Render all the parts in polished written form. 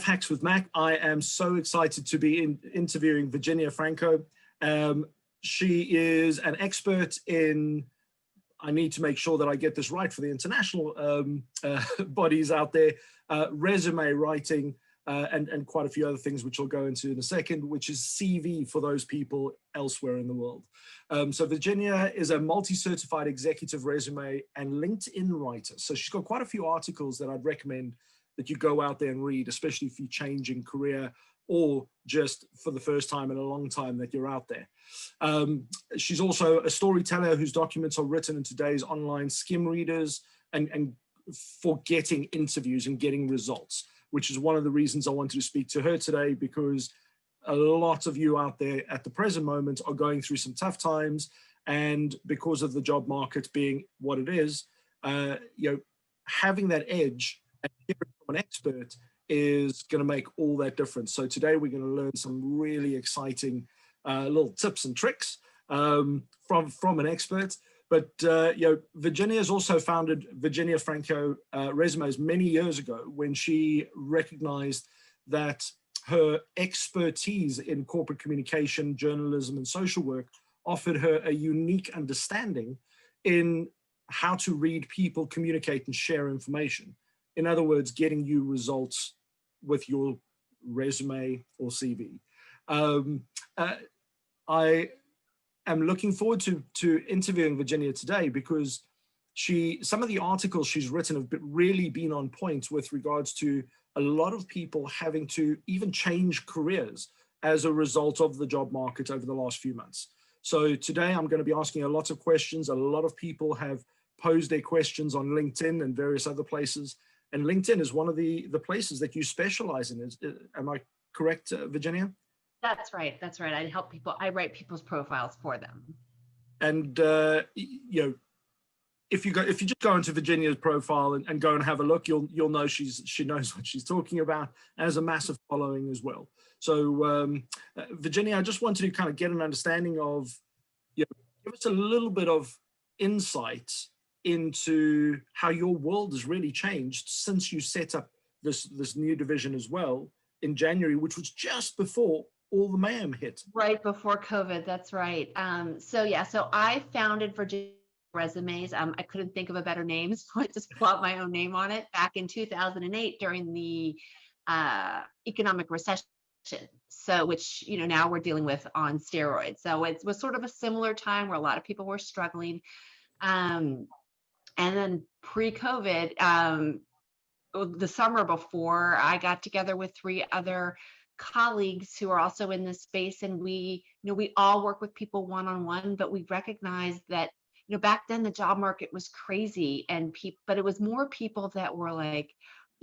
Life Hacks with Mac. I am so excited to be interviewing Virginia Franco. She is an expert in, I need to make sure that I get this right for the international bodies out there, resume writing, and quite a few other things, which I'll go into in a second, which is CV for those people elsewhere in the world. So Virginia is a multi-certified executive resume and LinkedIn writer. So she's got quite a few articles that I'd recommend that you go out there and read, especially if you're changing career or just for the first time in a long time that you're out there. She's also a storyteller whose documents are written in today's online skim readers and for getting interviews and getting results, which is one of the reasons I wanted to speak to her today, because a lot of you out there at the present moment are going through some tough times, and because of the job market being what it is, having that edge and hearing from an expert is going to make all that difference. So today we're going to learn some really exciting little tips and tricks from an expert. But Virginia has also founded Virginia Franco Resumes many years ago, when she recognized that her expertise in corporate communication, journalism, and social work offered her a unique understanding in how to read people, communicate, and share information. In other words, getting you results with your resume or CV. I am looking forward to interviewing Virginia today, because some of the articles she's written have really been on point with regards to a lot of people having to even change careers as a result of the job market over the last few months. So today I'm going to be asking a lot of questions. A lot of people have posed their questions on LinkedIn and various other places. And LinkedIn is one of the places that you specialize in. Am I correct, Virginia? That's right. That's right. I help people. I write people's profiles for them. And if you just go into Virginia's profile and go and have a look, you'll know she knows what she's talking about, and has a massive following as well. So Virginia, I just wanted to kind of get an understanding of, give us a little bit of insight into how your world has really changed since you set up this new division as well in January, which was just before all the mayhem hit. Right before COVID, that's right. So I founded Virginia Resumes. I couldn't think of a better name, so I just put my own name on it back in 2008 during the economic recession. So, which, now we're dealing with on steroids. So it was sort of a similar time where a lot of people were struggling. And then pre-COVID, the summer before, I got together with 3 other colleagues who are also in this space, and we all work with people one-on-one, but we recognized that, back then the job market was crazy, but it was more people that were like,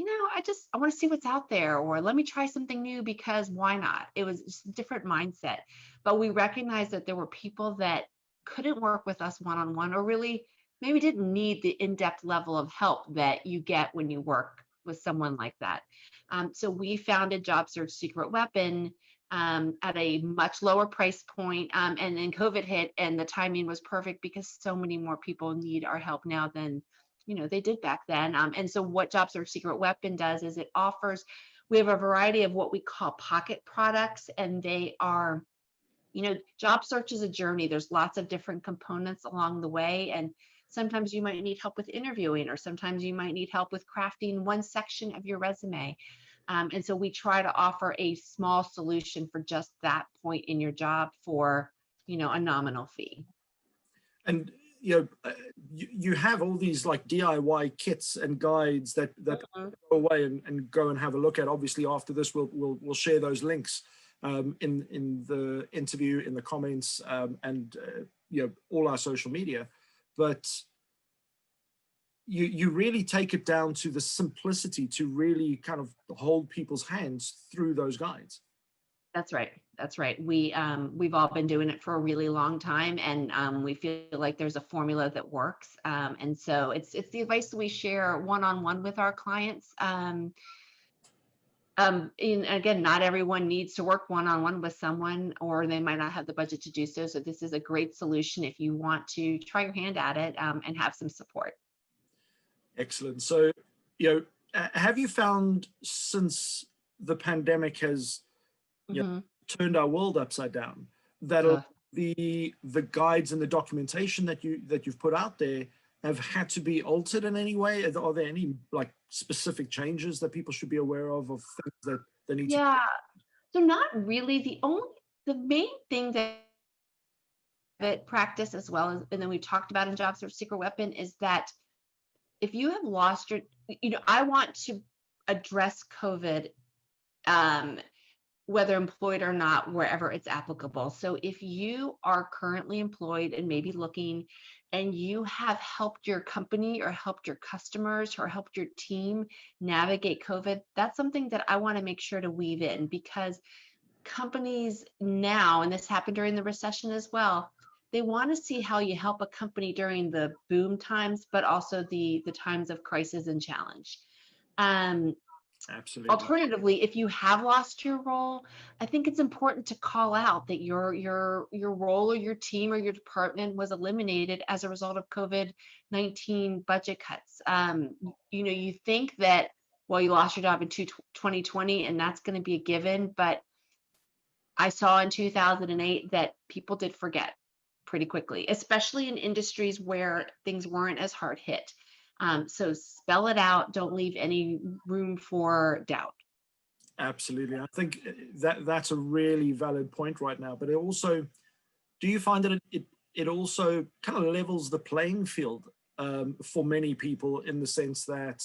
I want to see what's out there, or let me try something new, because why not? It was just a different mindset. But we recognized that there were people that couldn't work with us one-on-one, or really maybe didn't need the in-depth level of help that you get when you work with someone like that. So we founded Job Search Secret Weapon at a much lower price point. And then COVID hit, and the timing was perfect, because so many more people need our help now than they did back then. And so what Job Search Secret Weapon does is it offers, we have a variety of what we call pocket products, and they are, job search is a journey. There's lots of different components along the way, and sometimes you might need help with interviewing, or sometimes you might need help with crafting one section of your resume. And so we try to offer a small solution for just that point in your job for, a nominal fee. And, you have all these like DIY kits and guides that go away and go and have a look at. Obviously, after this, we'll share those links in the interview, in the comments, and all our social media. But you really take it down to the simplicity to really kind of hold people's hands through those guides. That's right. That's right. We've all been doing it for a really long time, and we feel like there's a formula that works. And so it's the advice that we share one-on-one with our clients. And again, not everyone needs to work one-on-one with someone, or they might not have the budget to do so. So this is a great solution if you want to try your hand at it and have some support. Excellent. So, have you found since the pandemic has Mhm. turned our world upside down, that Ugh. the guides and the documentation that you've put out there have had to be altered in any way? Are there any like specific changes that people should be aware of things that they need to? Yeah. So not really. The main thing that practice as well as, and then we talked about in Jobs Search Secret Weapon, is that if you have lost your, I want to address COVID, um, whether employed or not, wherever it's applicable. So if you are currently employed and maybe looking, and you have helped your company or helped your customers or helped your team navigate COVID, that's something that I want to make sure to weave in, because companies now, and this happened during the recession as well, they want to see how you help a company during the boom times, but also the times of crisis and challenge. Um, Absolutely. Alternatively, if you have lost your role, I think it's important to call out that your role or your team or your department was eliminated as a result of COVID-19 budget cuts. You think that, well, you lost your job in 2020 and that's going to be a given, but I saw in 2008 that people did forget pretty quickly, especially in industries where things weren't as hard hit. So spell it out. Don't leave any room for doubt. Absolutely. I think that's a really valid point right now. But it also, do you find that it also kind of levels the playing field for many people, in the sense that,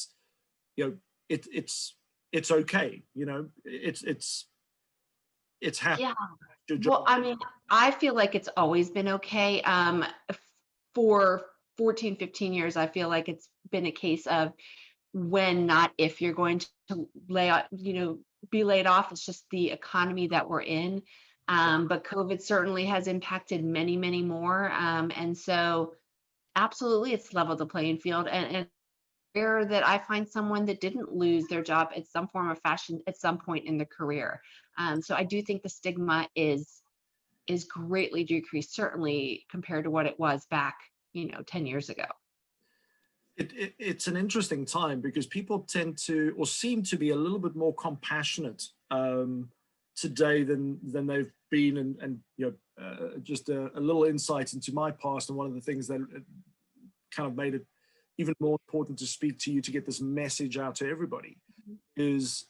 it's okay, it's happening. Yeah. Your job. Well, I mean, I feel like it's always been okay. For 14, 15 years, I feel like it's been a case of when, not if, you're going to lay out, be laid off. It's just the economy that we're in. But COVID certainly has impacted many, many more. And so absolutely, it's leveled the playing field. And rare that I find someone that didn't lose their job at some form of fashion at some point in their career. So I do think the stigma is greatly decreased, certainly compared to what it was back, 10 years ago. It's an interesting time because people tend to, or seem to be, a little bit more compassionate today than they've been, and just a little insight into my past, and one of the things that kind of made it even more important to speak to you, to get this message out to everybody, is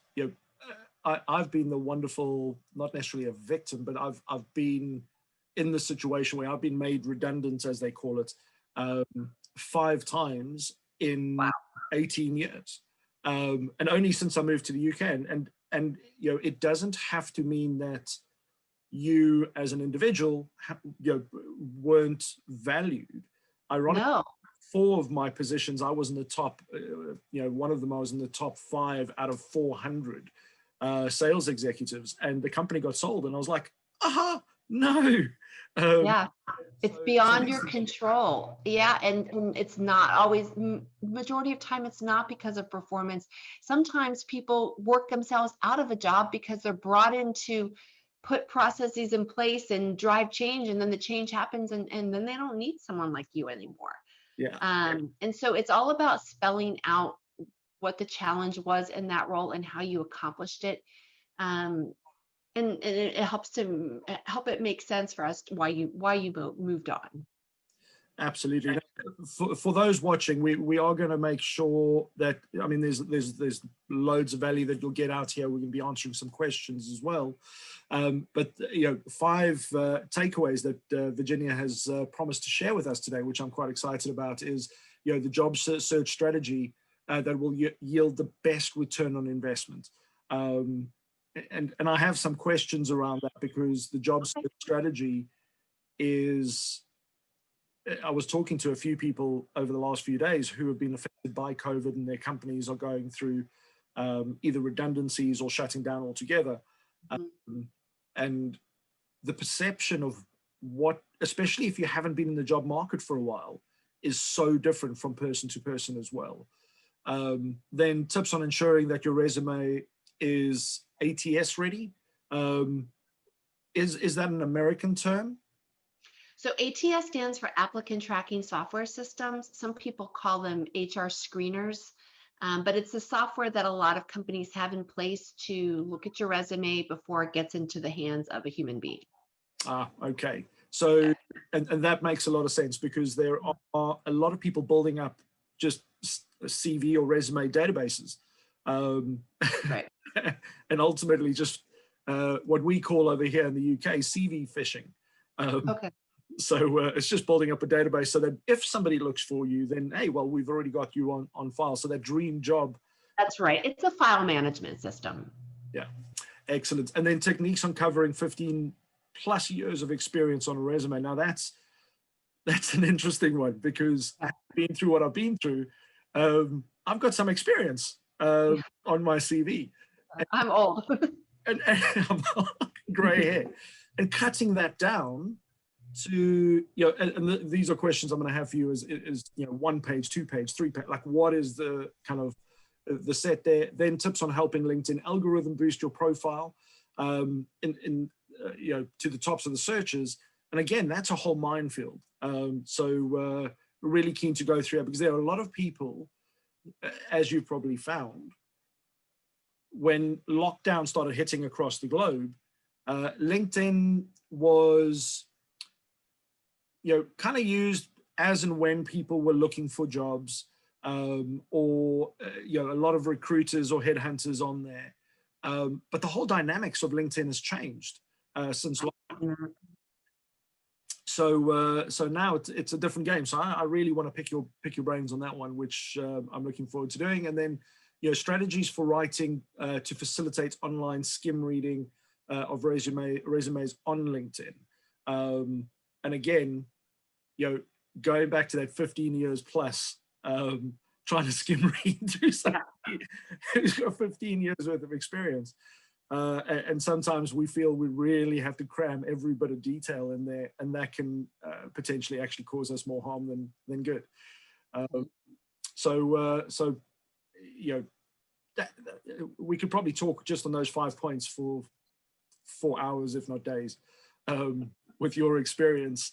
I've been the wonderful, not necessarily a victim, but I've been in the situation where I've been made redundant, as they call it, 5 times in 18 years, and only since I moved to the UK. And it doesn't have to mean that you as an individual weren't valued. Ironically, No, 4 of my positions, I was in the top. One of them I was in the top 5 out of 400 sales executives, and the company got sold, and I was like, no. yeah, it's beyond your control. Yeah, and it's not always, majority of time, it's not because of performance. Sometimes people work themselves out of a job because they're brought in to put processes in place and drive change, and then the change happens, and then they don't need someone like you anymore. Yeah. And so it's all about spelling out what the challenge was in that role and how you accomplished it. And it helps to help it make sense for us why you moved on. Absolutely. For those watching, we are going to make sure that, I mean, there's loads of value that you'll get out here. We're going to be answering some questions as well. But 5 takeaways that Virginia has promised to share with us today, which I'm quite excited about, is the job search strategy that will yield the best return on investment. And I have some questions around that, because the job search strategy is, I was talking to a few people over the last few days who have been affected by COVID, and their companies are going through either redundancies or shutting down altogether. And the perception of what, especially if you haven't been in the job market for a while, is so different from person to person as well. Then tips on ensuring that your resume is ATS-ready. Is that an American term? So ATS stands for Applicant Tracking Software Systems. Some people call them HR screeners. But it's the software that a lot of companies have in place to look at your resume before it gets into the hands of a human being. Ah, okay. So, and that makes a lot of sense, because there are a lot of people building up just CV or resume databases. Right. And ultimately just what we call over here in the UK, CV phishing. Okay. So it's just building up a database so that if somebody looks for you, then, hey, well, we've already got you on file. So that dream job. That's right. It's a file management system. Yeah, excellent. And then techniques on covering 15 plus years of experience on a resume. Now that's an interesting one, because being through what I've been through, I've got some experience on my CV. I'm old. and I'm gray hair. And cutting that down to, and these are questions I'm going to have for you is 1 page, 2 page, 3 page, like what is the kind of the set there? Then tips on helping LinkedIn algorithm boost your profile to the tops of the searches. And again, that's a whole minefield. So really keen to go through it, because there are a lot of people, as you've probably found, when lockdown started hitting across the globe, LinkedIn was, kind of used as and when people were looking for jobs, or, a lot of recruiters or headhunters on there. But the whole dynamics of LinkedIn has changed since lockdown. So now it's a different game. So I really want to pick your brains on that one, which I'm looking forward to doing. And then, strategies for writing to facilitate online skim reading of resumes on LinkedIn. And again, going back to that 15 years plus, trying to skim read through somebody who's got 15 years worth of experience. And sometimes we feel we really have to cram every bit of detail in there, and that can potentially actually cause us more harm than good. We could probably talk just on those 5 points for 4 hours, if not days, with your experience.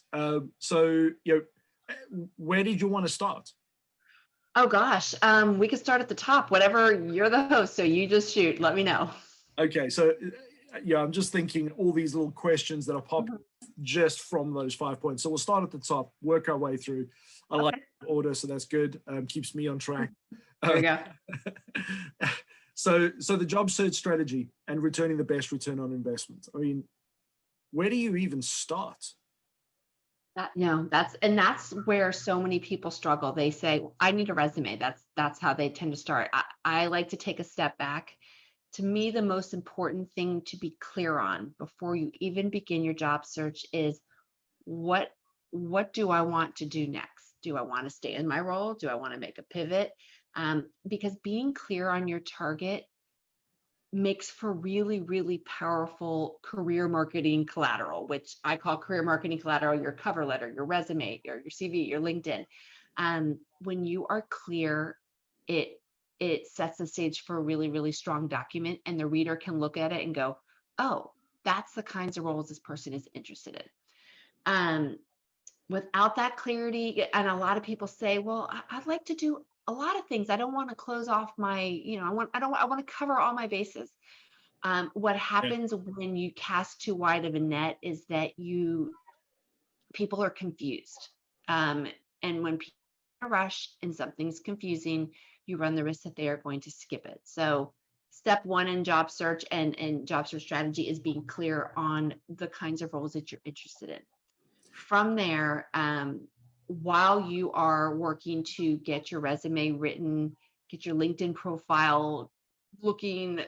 Where did you want to start? Oh gosh, we could start at the top. Whatever, you're the host, so you just shoot. Let me know. Okay, so I'm just thinking all these little questions that are popping just from those 5 points. So we'll start at the top, work our way through. I like the order, so that's good. Keeps me on track. There we go. So the job search strategy and returning the best return on investment. I mean, where do you even start? That's where so many people struggle. They say, I need a resume. That's how they tend to start. I like to take a step back. To me, the most important thing to be clear on before you even begin your job search is what do I want to do next? Do I want to stay in my role? Do I want to make a pivot? Because being clear on your target makes for really, really powerful career marketing collateral, which I call career marketing collateral, your cover letter, your resume, your CV, your LinkedIn. When you are clear, it sets the stage for a really, really strong document, and the reader can look at it and go, oh, that's the kinds of roles this person is interested in. Without that clarity, and a lot of people say, well, I'd like to do a lot of things. I don't want to close off my, I want to cover all my bases. What happens when you cast too wide of a net is that people are confused. And when people are rushed and something's confusing, you run the risk that they are going to skip it. So step one in job search and job search strategy is being clear on the kinds of roles that you're interested in. From there, while you are working to get your resume written, get your LinkedIn profile looking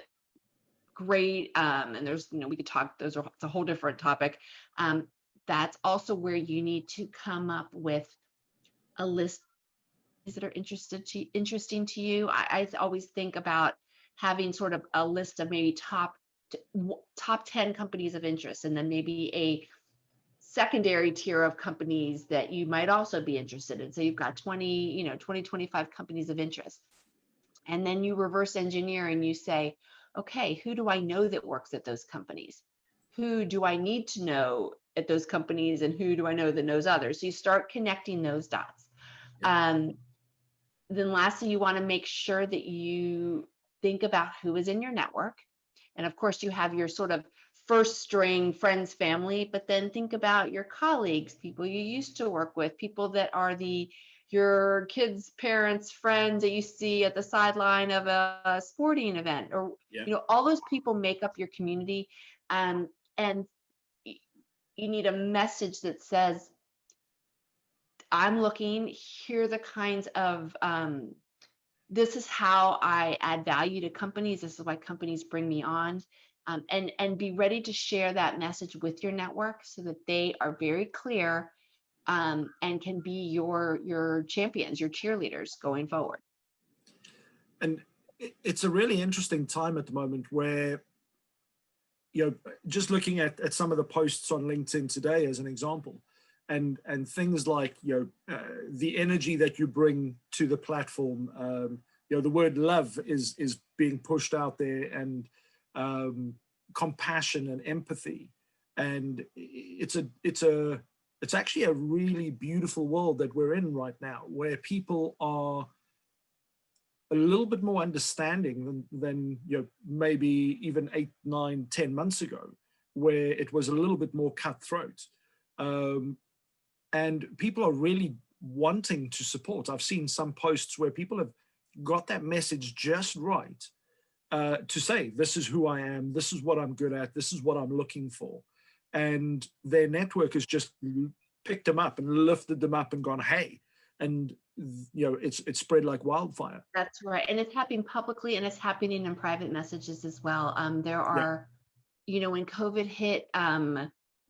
great, and there's, we could talk, it's a whole different topic. That's also where you need to come up with a list that are interesting to you. I always think about having sort of a list of maybe top 10 companies of interest, and then maybe a secondary tier of companies that you might also be interested in. So you've got 20, 25 companies of interest. And then you reverse engineer and you say, okay, who do I know that works at those companies? Who do I need to know at those companies, and who do I know that knows others? So you start connecting those dots. then lastly, you want to make sure that you think about who is in your network. And of course, you have your sort of first string friends, family, but then think about your colleagues, people you used to work with, people that are your kids' parents, friends that you see at the sideline of a sporting event, or Yeah. all those people make up your community. And you need a message that says, I'm looking, here are the kinds of this is how I add value to companies. This is why companies bring me on. And be ready to share that message with your network so that they are very clear, and can be your champions, your cheerleaders going forward. And it's a really interesting time at the moment where, just looking at some of the posts on LinkedIn today as an example, and things like, the energy that you bring to the platform, the word love is being pushed out there, and compassion and empathy. And it's actually a really beautiful world that we're in right now, where people are a little bit more understanding than maybe even 8, 9, 10 months ago, where it was a little bit more cutthroat. And people are really wanting to support. I've seen some posts where people have got that message just right, to say, this is who I am, this is what I'm good at, this is what I'm looking for. And their network has just picked them up and lifted them up and gone, hey, and it's spread like wildfire. That's right. And it's happening publicly, and it's happening in private messages as well. There are, when COVID hit,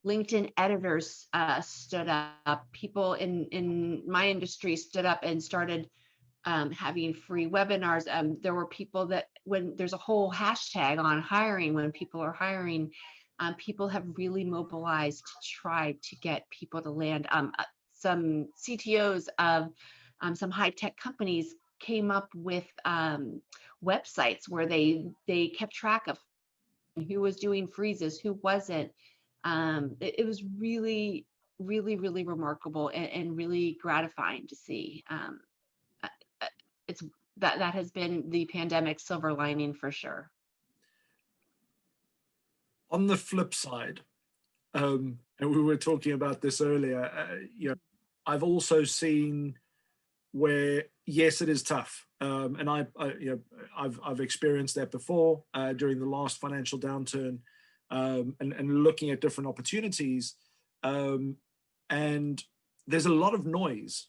LinkedIn editors stood up. People in my industry stood up and started having free webinars. There were people that, when there's a whole hashtag on hiring, when people are hiring, people have really mobilized to try to get people to land. Some CTOs of some high-tech companies came up with websites where they kept track of who was doing freezes, who wasn't. It was really, really, really remarkable, and really gratifying to see. It's that has been the pandemic silver lining for sure. On the flip side, and we were talking about this earlier, I've also seen where, yes, it is tough, and I've experienced that before, during the last financial downturn, and looking at different opportunities, and there's a lot of noise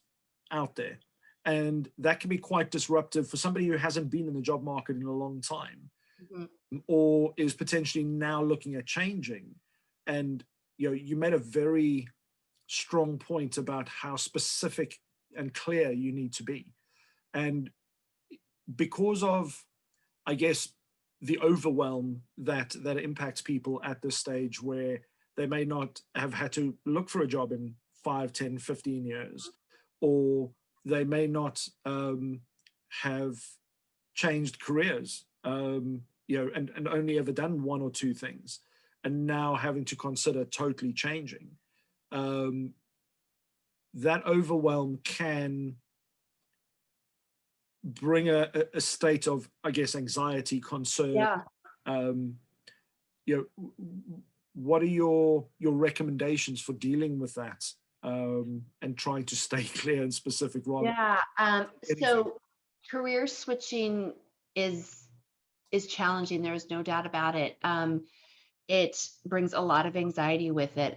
out there, and that can be quite disruptive for somebody who hasn't been in the job market in a long time, or is potentially now looking at changing. And you made a very strong point about how specific and clear you need to be. And because of, I guess, the overwhelm that impacts people at this stage, where they may not have had to look for a job in 5, 10, 15 years, or they may not have changed careers, and only ever done 1 or 2 things, and now having to consider totally changing. That overwhelm can bring a state of, I guess, anxiety, concern. What are your recommendations for dealing with that, and trying to stay clear and specific? So career switching is challenging. There is no doubt about it. It brings a lot of anxiety with it.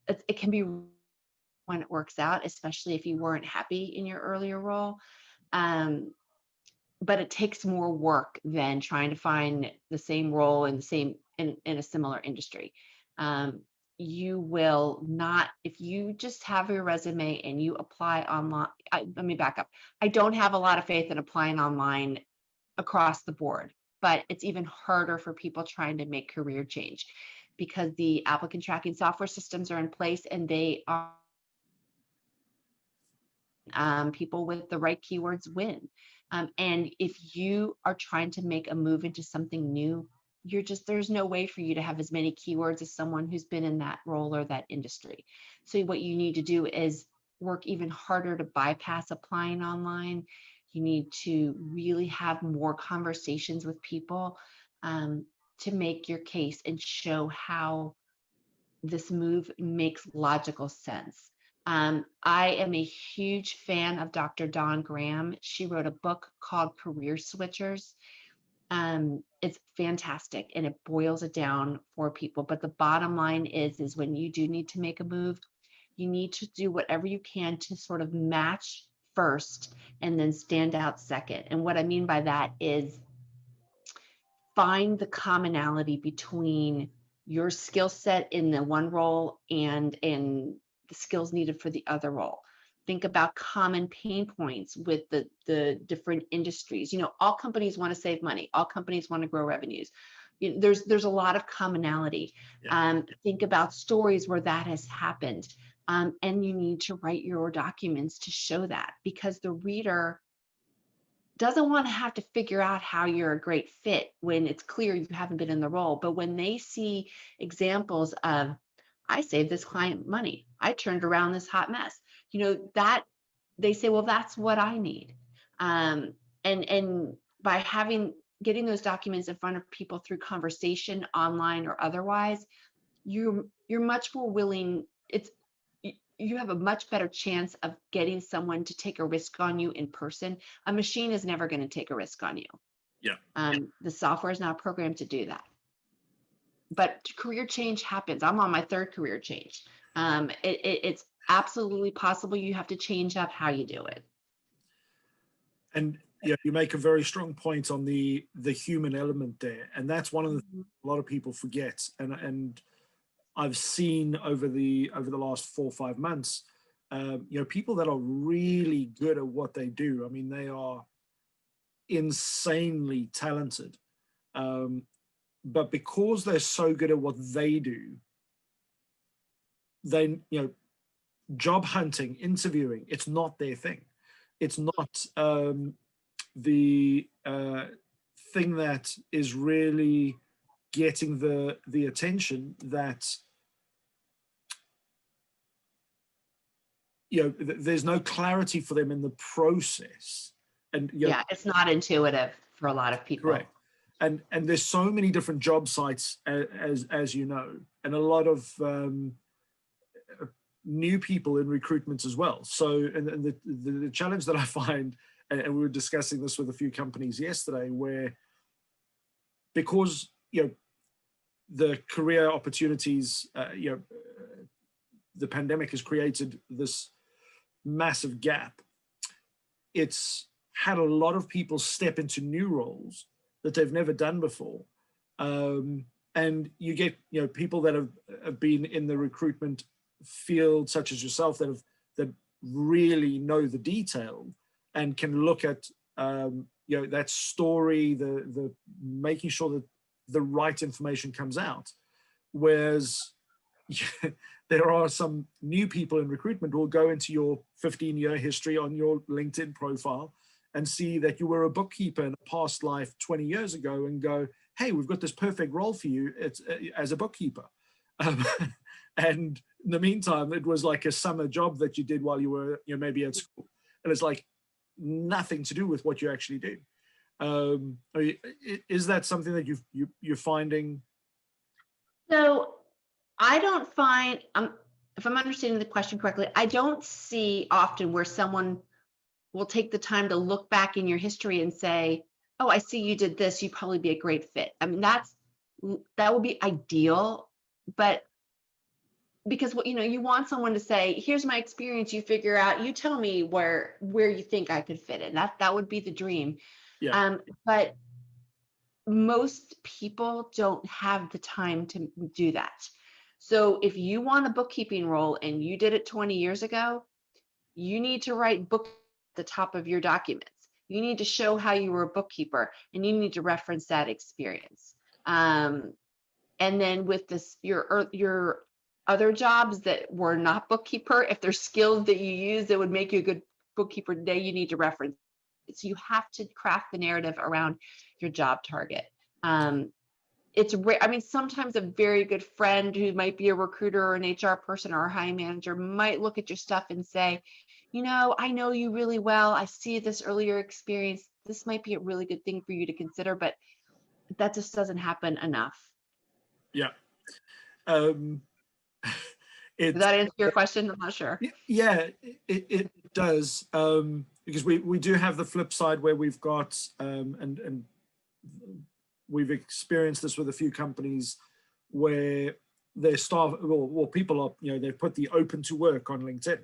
It can be when it works out, especially if you weren't happy in your earlier role. But it takes more work than trying to find the same role in a similar industry. You will not, if you just have your resume and you apply online. Let me back up. I don't have a lot of faith in applying online across the board, but it's even harder for people trying to make career change, because the applicant tracking software systems are in place, and they are people with the right keywords win. And if you are trying to make a move into something new, there's no way for you to have as many keywords as someone who's been in that role or that industry. So what you need to do is work even harder to bypass applying online. You need to really have more conversations with people to make your case and show how this move makes logical sense. I am a huge fan of Dr. Dawn Graham. She wrote a book called Career Switchers. It's fantastic and it boils it down for people. But the bottom line is when you do need to make a move, you need to do whatever you can to sort of match first and then stand out second. And what I mean by that is find the commonality between your skill set in the one role and the skills needed for the other role. Think about common pain points with the different industries. You know, all companies want to save money. All companies want to grow revenues. You know, there's a lot of commonality. Yeah. Think about stories where that has happened. And you need to write your documents to show that, because the reader doesn't want to have to figure out how you're a great fit when it's clear you haven't been in the role. But when they see examples of, I saved this client money, I turned around this hot mess, you know, that they say, well, that's what I need. And by getting those documents in front of people through conversation, online or otherwise, you're much more willing. You have a much better chance of getting someone to take a risk on you in person. A machine is never going to take a risk on you. Yeah. The software is not programmed to do that. But career change happens. I'm on my third career change. It's absolutely possible. You have to change up how you do it. And yeah, you make a very strong point on the human element there, and that's one of the things a lot of people forget. And I've seen over the last 4 or 5 months, you know, people that are really good at what they do. I mean, they are insanely talented, but because they're so good at what they do, they, you know, job hunting, interviewing, it's not their thing. It's not the thing that is really getting the attention that, you know, there's no clarity for them in the process. And you know, yeah, it's not intuitive for a lot of people. correct. And there's so many different job sites, as you know, and a lot of new people in recruitment as well. So, and the challenge that I find, and we were discussing this with a few companies yesterday, where because, you know, the career opportunities, you know, the pandemic has created this massive gap. It's had a lot of people step into new roles that they've never done before. And you get, you know, people that have been in the recruitment field, such as yourself, that really know the detail and can look at, you know, that story, the making sure that the right information comes out. Whereas there are some new people in recruitment who will go into your 15-year history on your LinkedIn profile and see that you were a bookkeeper in a past life 20 years ago and go, hey, we've got this perfect role for you. It's as a bookkeeper. And in the meantime, it was like a summer job that you did while you were, you know, maybe at school. And it's like nothing to do with what you actually do. I mean, is that something that you're finding? So I don't find, if I'm understanding the question correctly, I don't see often where someone will take the time to look back in your history and say, oh, I see you did this, you'd probably be a great fit. I mean, that would be ideal, but because what, you know, you want someone to say, here's my experience, you figure out, you tell me where you think I could fit in. That would be the dream. Yeah. But most people don't have the time to do that. So if you want a bookkeeping role and you did it 20 years ago, you need to write book at the top of your documents. You need to show how you were a bookkeeper and you need to reference that experience. And then with this, your other jobs that were not bookkeeper, if there's skills that you use that would make you a good bookkeeper today, you need to reference. So you have to craft the narrative around your job target. it's rare. I mean, sometimes a very good friend who might be a recruiter or an HR person or a hiring manager might look at your stuff and say, I know you really well. I see this earlier experience. This might be a really good thing for you to consider, but that just doesn't happen enough. Yeah. Um, Does that answer your question? I'm not sure. Yeah, it does, because we do have the flip side where we've got, and we've experienced this with a few companies where their staff or people are, they've put the open to work on LinkedIn.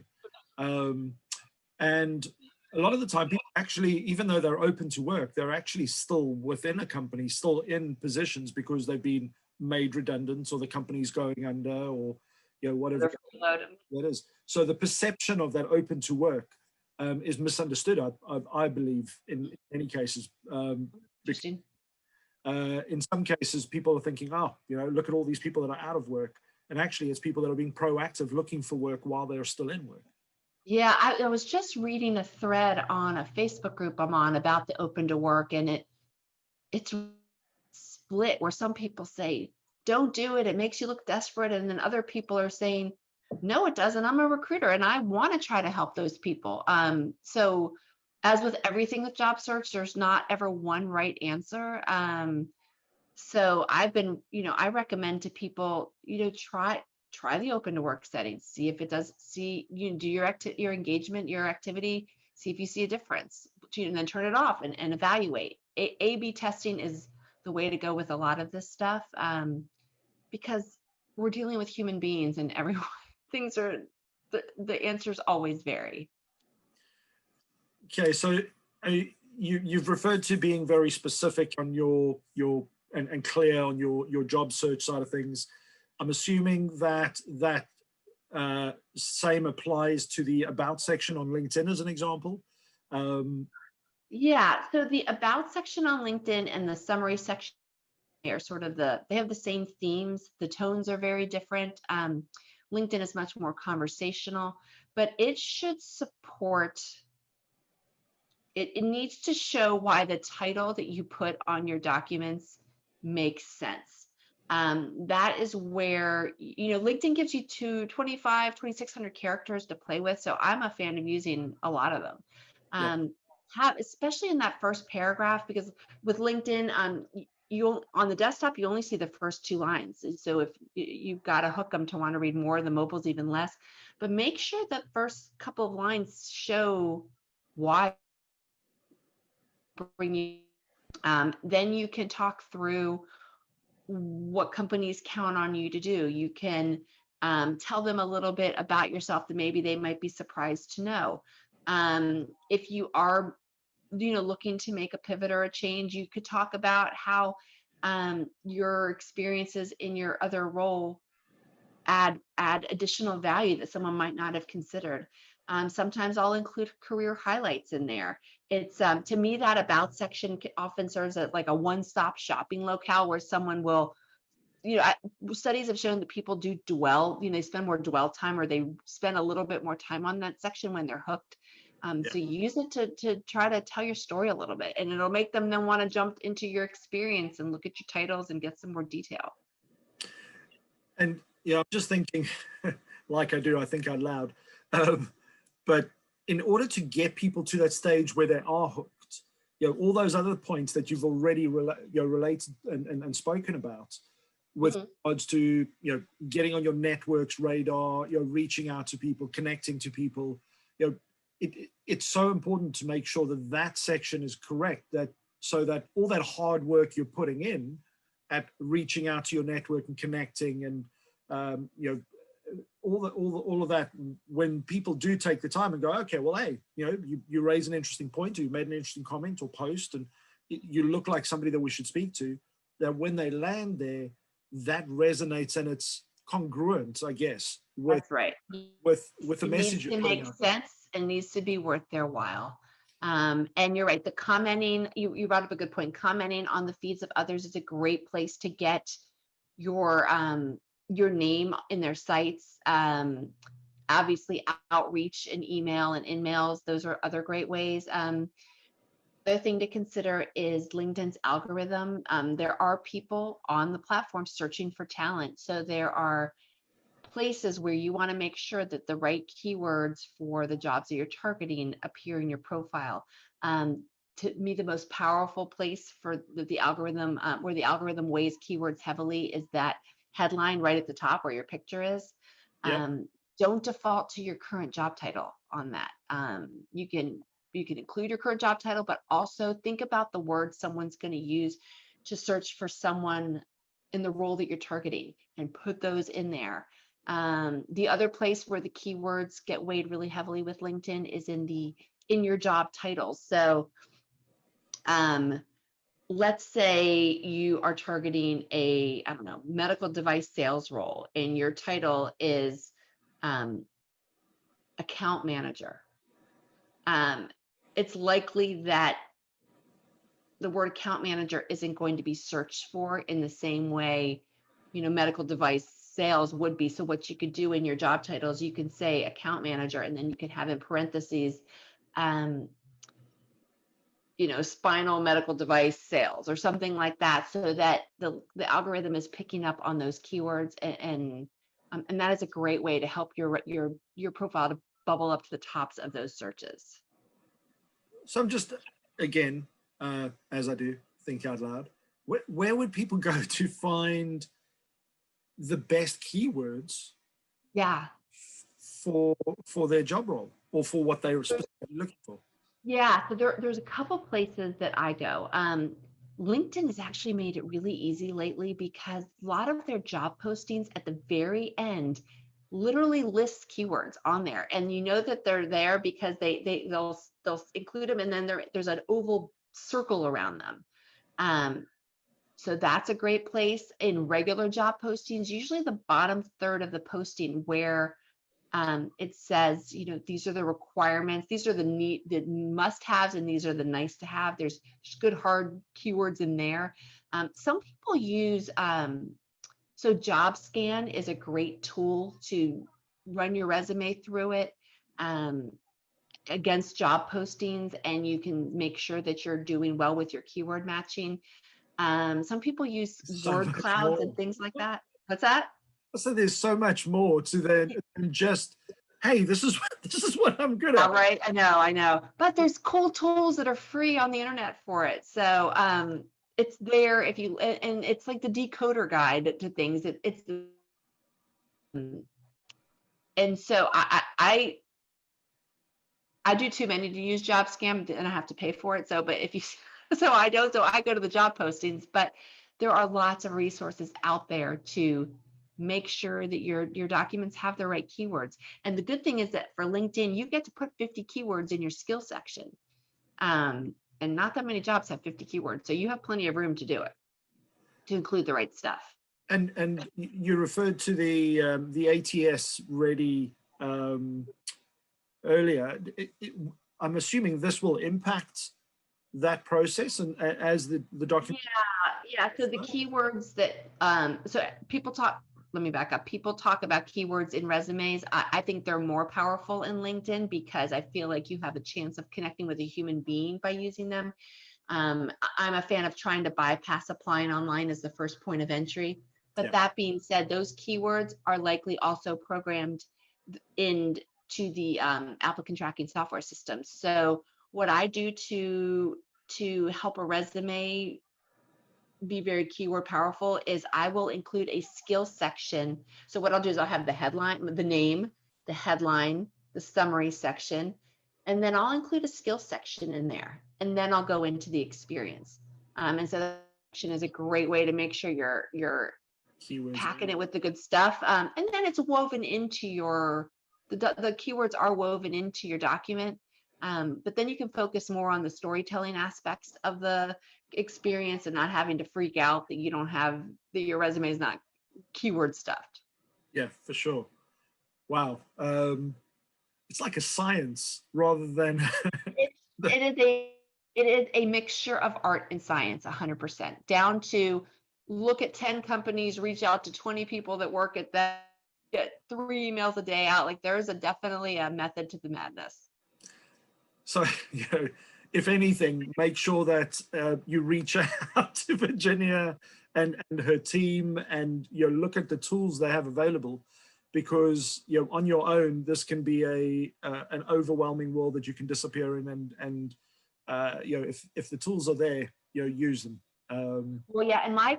And a lot of the time people actually, even though they're open to work, they're actually still within a company, still in positions because they've been made redundant or the company's going under or whatever that is. So the perception of that open to work is misunderstood, I believe, in many cases. Interesting. In some cases, people are thinking, look at all these people that are out of work. And actually, it's people that are being proactive, looking for work while they're still in work. Yeah, I was just reading a thread on a Facebook group I'm on about the open to work, and it's split where some people say, don't do it, it makes you look desperate. And then other people are saying, no, it doesn't. I'm a recruiter and I want to try to help those people. So as with everything with job search, there's not ever one right answer. So I've been, I recommend to people, try the open to work settings, see if it does, do your engagement, your activity, see if you see a difference, and then turn it off and evaluate. A/B testing is the way to go with a lot of this stuff, because we're dealing with human beings and everyone, the answers always vary. Okay, so you've referred to being very specific on your and clear on your job search side of things. I'm assuming that same applies to the about section on LinkedIn as an example. Yeah, so the about section on LinkedIn and the summary section are they have the same themes. The tones are very different. LinkedIn is much more conversational, but it should support, it needs to show why the title that you put on your documents makes sense. That is where, LinkedIn gives you 2,600 characters to play with. So I'm a fan of using a lot of them. Especially in that first paragraph, because with LinkedIn, you on the desktop, you only see the first 2 lines. And so if you've got to hook them to want to read more, the mobile's even less, but make sure that first couple of lines show why bring you. Then you can talk through what companies count on you to do. You can tell them a little bit about yourself that maybe they might be surprised to know. If you are, looking to make a pivot or a change, you could talk about how your experiences in your other role add additional value that someone might not have considered. Sometimes I'll include career highlights in there. It's to me, that about section often serves as like a one-stop shopping locale where someone will, studies have shown that people do dwell, they spend more dwell time, or they spend a little bit more time on that section when they're hooked. So use it to try to tell your story a little bit, and it'll make them then want to jump into your experience and look at your titles and get some more detail. And I'm just thinking, like I do, I think out loud. But in order to get people to that stage where they are hooked, all those other points that you've already related and spoken about, with regards to getting on your network's radar, reaching out to people, connecting to people, it's so important to make sure that that section is correct, so that all that hard work you're putting in at reaching out to your network and connecting and all of that, when people do take the time and go, okay, well, hey, you raise an interesting point, or you made an interesting comment or post, and you look like somebody that we should speak to, that when they land there, that resonates and it's congruent, I guess, with That's right. with the message. It needs to make sense and needs to be worth their while. And you're right, the commenting, you brought up a good point. Commenting on the feeds of others is a great place to get your name in their sites. Obviously outreach and email and in-mails, those are other great ways. The other thing to consider is LinkedIn's algorithm. There are people on the platform searching for talent. So there are places where you want to make sure that the right keywords for the jobs that you're targeting appear in your profile. To me, the most powerful place for the algorithm, where the algorithm weighs keywords heavily, is that headline right at the top where your picture is. Yep. Don't default to your current job title on that. You can include your current job title, but also think about the words someone's going to use to search for someone in the role that you're targeting, and put those in there. The other place where the keywords get weighed really heavily with LinkedIn is in your job titles. So let's say you are targeting a, I don't know, medical device sales role, and your title is account manager. It's likely that the word account manager isn't going to be searched for in the same way, medical device sales would be. So what you could do in your job titles, you can say account manager, and then you can have in parentheses, spinal medical device sales or something like that, so that the algorithm is picking up on those keywords, and that is a great way to help your profile to bubble up to the tops of those searches. So I'm just, again, as I do, think out loud. Where would people go to find the best keywords? Yeah. For their job role, or for what they were specifically looking for? Yeah, so there's a couple places that I go. LinkedIn has actually made it really easy lately, because a lot of their job postings at the very end literally lists keywords on there, and you know that they're there because they'll include them, and then there's an oval circle around them. So that's a great place. In regular job postings, usually the bottom third of the posting, where it says, these are the requirements, these are the must-haves, and these are the nice to have. There's good hard keywords in there. Some people use, so JobScan is a great tool to run your resume through it against job postings, and you can make sure that you're doing well with your keyword matching. Some people use So word much clouds more. and things like that. What's that? So there's so much more to than just, hey, this is what I'm good at. All right, I know. But there's cool tools that are free on the internet for it. So it's there if you, and it's like the decoder guide to things. And so I do too many to use JobScam, and I have to pay for it. So, but if you, so I don't, so I go to the job postings, but there are lots of resources out there to make sure that your documents have the right keywords. And the good thing is that for LinkedIn, you get to put 50 keywords in your skill section. And not that many jobs have 50 keywords. So you have plenty of room to do it, to include the right stuff. And you referred to the ATS-ready earlier. I'm assuming this will impact that process, and as the document. Yeah. So the keywords that, so people talk, let me back up. People talk about keywords in resumes. I think they're more powerful in LinkedIn, because I feel like you have a chance of connecting with a human being by using them. I'm a fan of trying to bypass applying online as the first point of entry. But that being said, those keywords are likely also programmed into the applicant tracking software systems. So what I do to help a resume be very keyword powerful is I will include a skill section. So what I'll do is I'll have the headline, the name, the headline, the summary section, and then I'll include a skill section in there, and then I'll go into the experience. And so that section is a great way to make sure you're Keywords. packing it with the good stuff. And then it's woven into the keywords are woven into your document. But then you can focus more on the storytelling aspects of the experience, and not having to freak out that your resume is not keyword stuffed. Yeah, for sure. Wow. It's like a science rather than. It is a mixture of art and science, 100%, down to look at 10 companies, reach out to 20 people that work at that, get 3 emails a day out. Like, there's definitely a method to the madness. So, if anything, make sure that you reach out to Virginia and her team, and look at the tools they have available, because on your own this can be an overwhelming world that you can disappear in, and if the tools are there, use them. Well, yeah, and my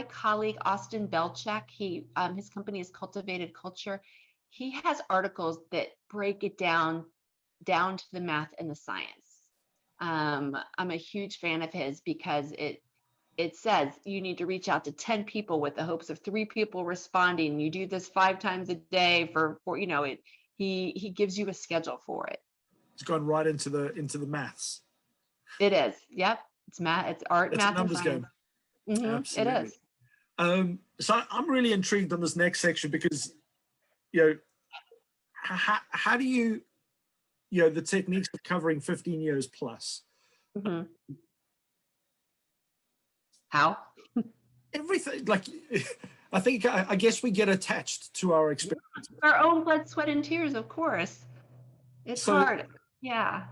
colleague Austin Belchak, his company is Cultivated Culture. He has articles that break it down to the math and the science. I'm a huge fan of his because it says you need to reach out to 10 people with the hopes of 3 people responding. You do this 5 times a day for he gives you a schedule for it. It's gone right into the maths. It is. Yep. It's math. It's art, it's math, a numbers and science. game. Absolutely. It is. So I'm really intrigued on this next section, because how do you the techniques of covering 15 years plus. How? Everything, like, I guess we get attached to our experience. Our own blood, sweat, and tears, of course. It's hard. Yeah.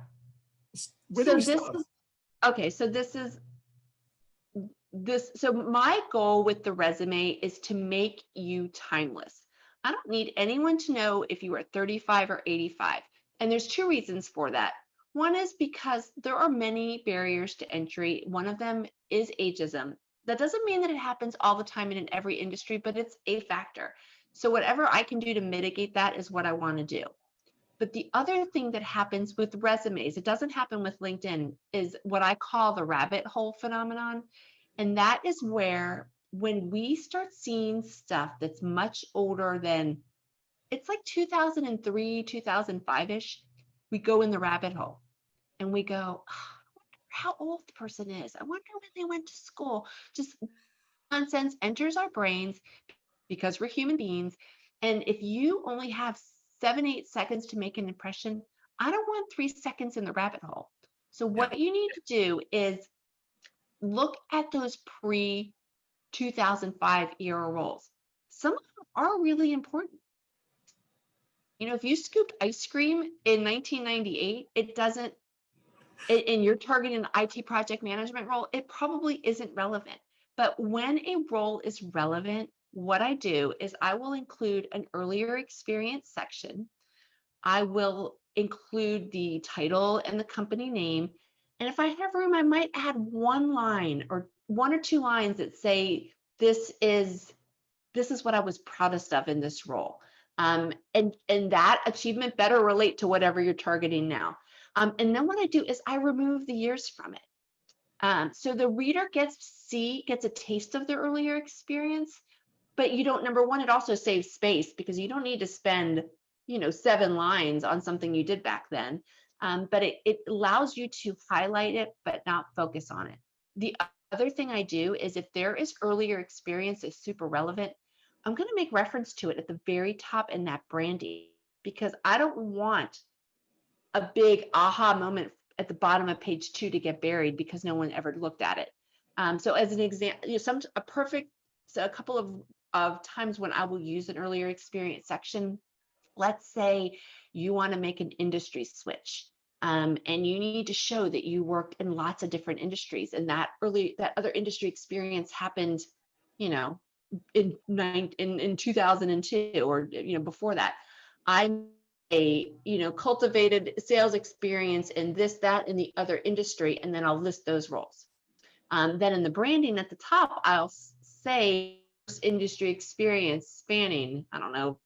So my goal with the resume is to make you timeless. I don't need anyone to know if you are 35 or 85. And there's 2 reasons for that. One is because there are many barriers to entry. One of them is ageism. That doesn't mean that it happens all the time and in every industry, but it's a factor. So whatever I can do to mitigate that is what I want to do. But the other thing that happens with resumes, it doesn't happen with LinkedIn, is what I call the rabbit hole phenomenon. And that is where, when we start seeing stuff that's much older than, it's like 2003, 2005-ish, we go in the rabbit hole and we go, oh, I wonder how old the person is. I wonder when they went to school. Just nonsense enters our brains because we're human beings. And if you only have 7-8 seconds to make an impression, I don't want 3 seconds in the rabbit hole. So what you need to do is look at those pre-2005 era roles. Some of them are really important. If you scooped ice cream in 1998, it doesn't, and you're targeting an IT project management role, it probably isn't relevant. But when a role is relevant, what I do is I will include an earlier experience section. I will include the title and the company name. And if I have room, I might add 1 line or 1 or 2 lines that say, this is what I was proudest of in this role. And that achievement better relate to whatever you're targeting now. And then what I do is I remove the years from it. So the reader gets a taste of the earlier experience, but you don't, number one, it also saves space because you don't need to spend, 7 lines on something you did back then. But it allows you to highlight it, but not focus on it. The other thing I do is if there is earlier experience that's super relevant, I'm going to make reference to it at the very top in that branding, because I don't want a big aha moment at the bottom of page 2 to get buried because no one ever looked at it. So as an example, a couple of times when I will use an earlier experience section, let's say you want to make an industry switch. And you need to show that you worked in lots of different industries, and that other industry experience happened, in 2002 or before that. I'm cultivated sales experience in this, that, and the other industry, and then I'll list those roles. Then in the branding at the top, I'll say industry experience spanning, I don't know,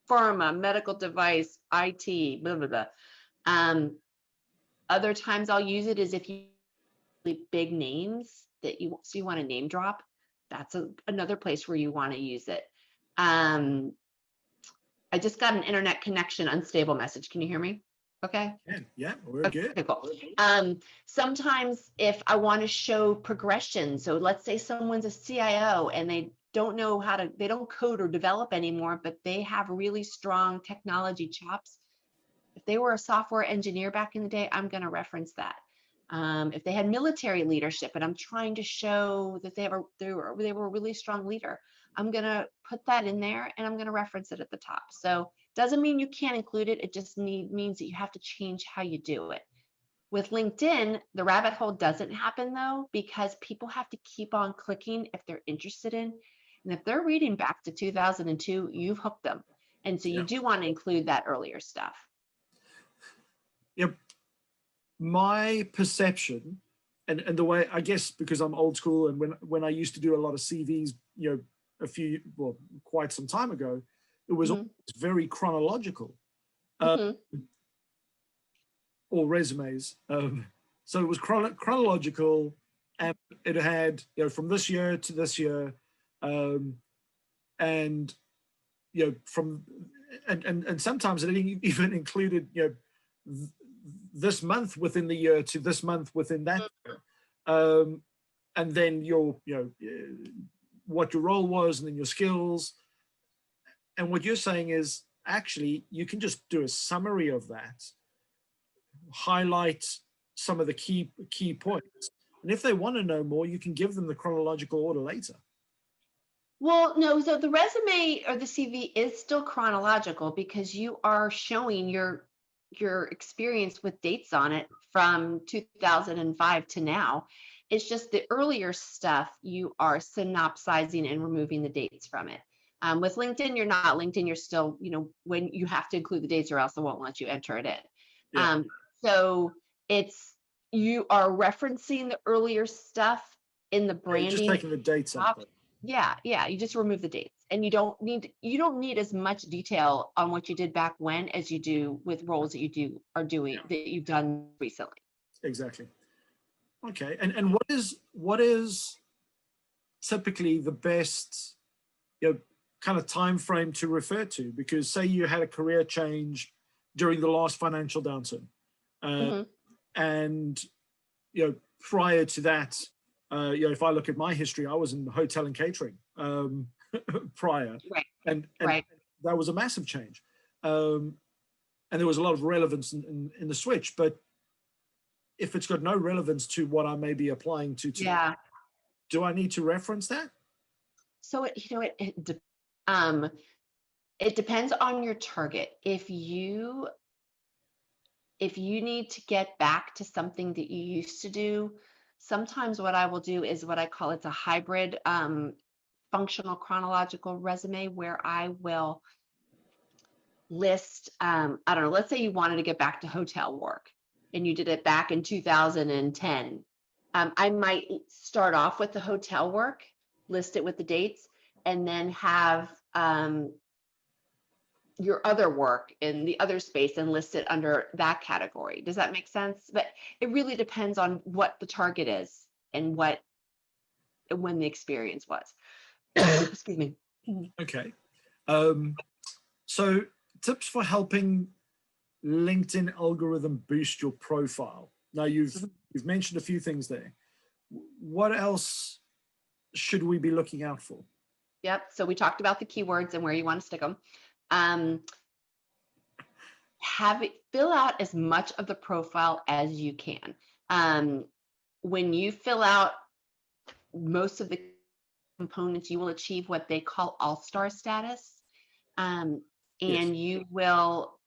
pharma, medical device, IT, blah, blah, blah. Other times I'll use it as if you big names that you want to name drop. That's another place where you want to use it. I just got an internet connection unstable message. Can you hear me? Okay. Yeah, we're good. Okay, cool. Sometimes if I want to show progression, so let's say someone's a CIO and they don't know they don't code or develop anymore, but they have really strong technology chops. If they were a software engineer back in the day, I'm going to reference that. If they had military leadership and I'm trying to show that they were a really strong leader, I'm going to put that in there and I'm going to reference it at the top. So doesn't mean you can't include it. It just means that you have to change how you do it. With LinkedIn, the rabbit hole doesn't happen though, because people have to keep on clicking if they're interested in. And if they're reading back to 2002, you've hooked them. And so you Yeah. do want to include that earlier stuff. Yep. My perception, and the way, I guess, because I'm old school, and when I used to do a lot of CVs, quite some time ago, it was always very chronological, or resumes. So it was chronological, and it had, from this year to this year, and from and sometimes it even included this month within the year to this month within that year. And then your what your role was, and then your skills. And what you're saying is, actually, you can just do a summary of that, highlight some of the key points, and if they want to know more, you can give them the chronological order later. Well, no, so the resume or the CV is still chronological, because you are showing your experience with dates on it from 2005 to now. It's just the earlier stuff you are synopsizing and removing the dates from it. With LinkedIn, you're not. LinkedIn, you're still, when you have to include the dates or else it won't let you enter it in. Yeah. So you are referencing the earlier stuff in the branding. You're just taking the dates out. Yeah, you just remove the dates, and you don't need as much detail on what you did back when as you do with roles that that you've done recently. Exactly. Okay. And what is typically the best kind of time frame to refer to? Because say you had a career change during the last financial downturn, and prior to that, if I look at my history, I was in hotel and catering prior, right. and right. that was a massive change, and there was a lot of relevance in the switch. But if it's got no relevance to what I may be applying to, do I need to reference that? So it depends on your target. If you need to get back to something that you used to do, sometimes what I will do is what I call, it's a hybrid functional chronological resume, where I will list, I don't know, let's say you wanted to get back to hotel work and you did it back in 2010. I might start off with the hotel work, list it with the dates, and then have your other work in the other space and list it under that category. Does that make sense? But it really depends on what the target is and when the experience was. Excuse me. Okay. So tips for helping LinkedIn algorithm boost your profile. Now you've mentioned a few things there. What else should we be looking out for? Yep. So we talked about the keywords and where you want to stick them. Fill out as much of the profile as you can. When you fill out most of the components, you will achieve what they call all-star status, and you will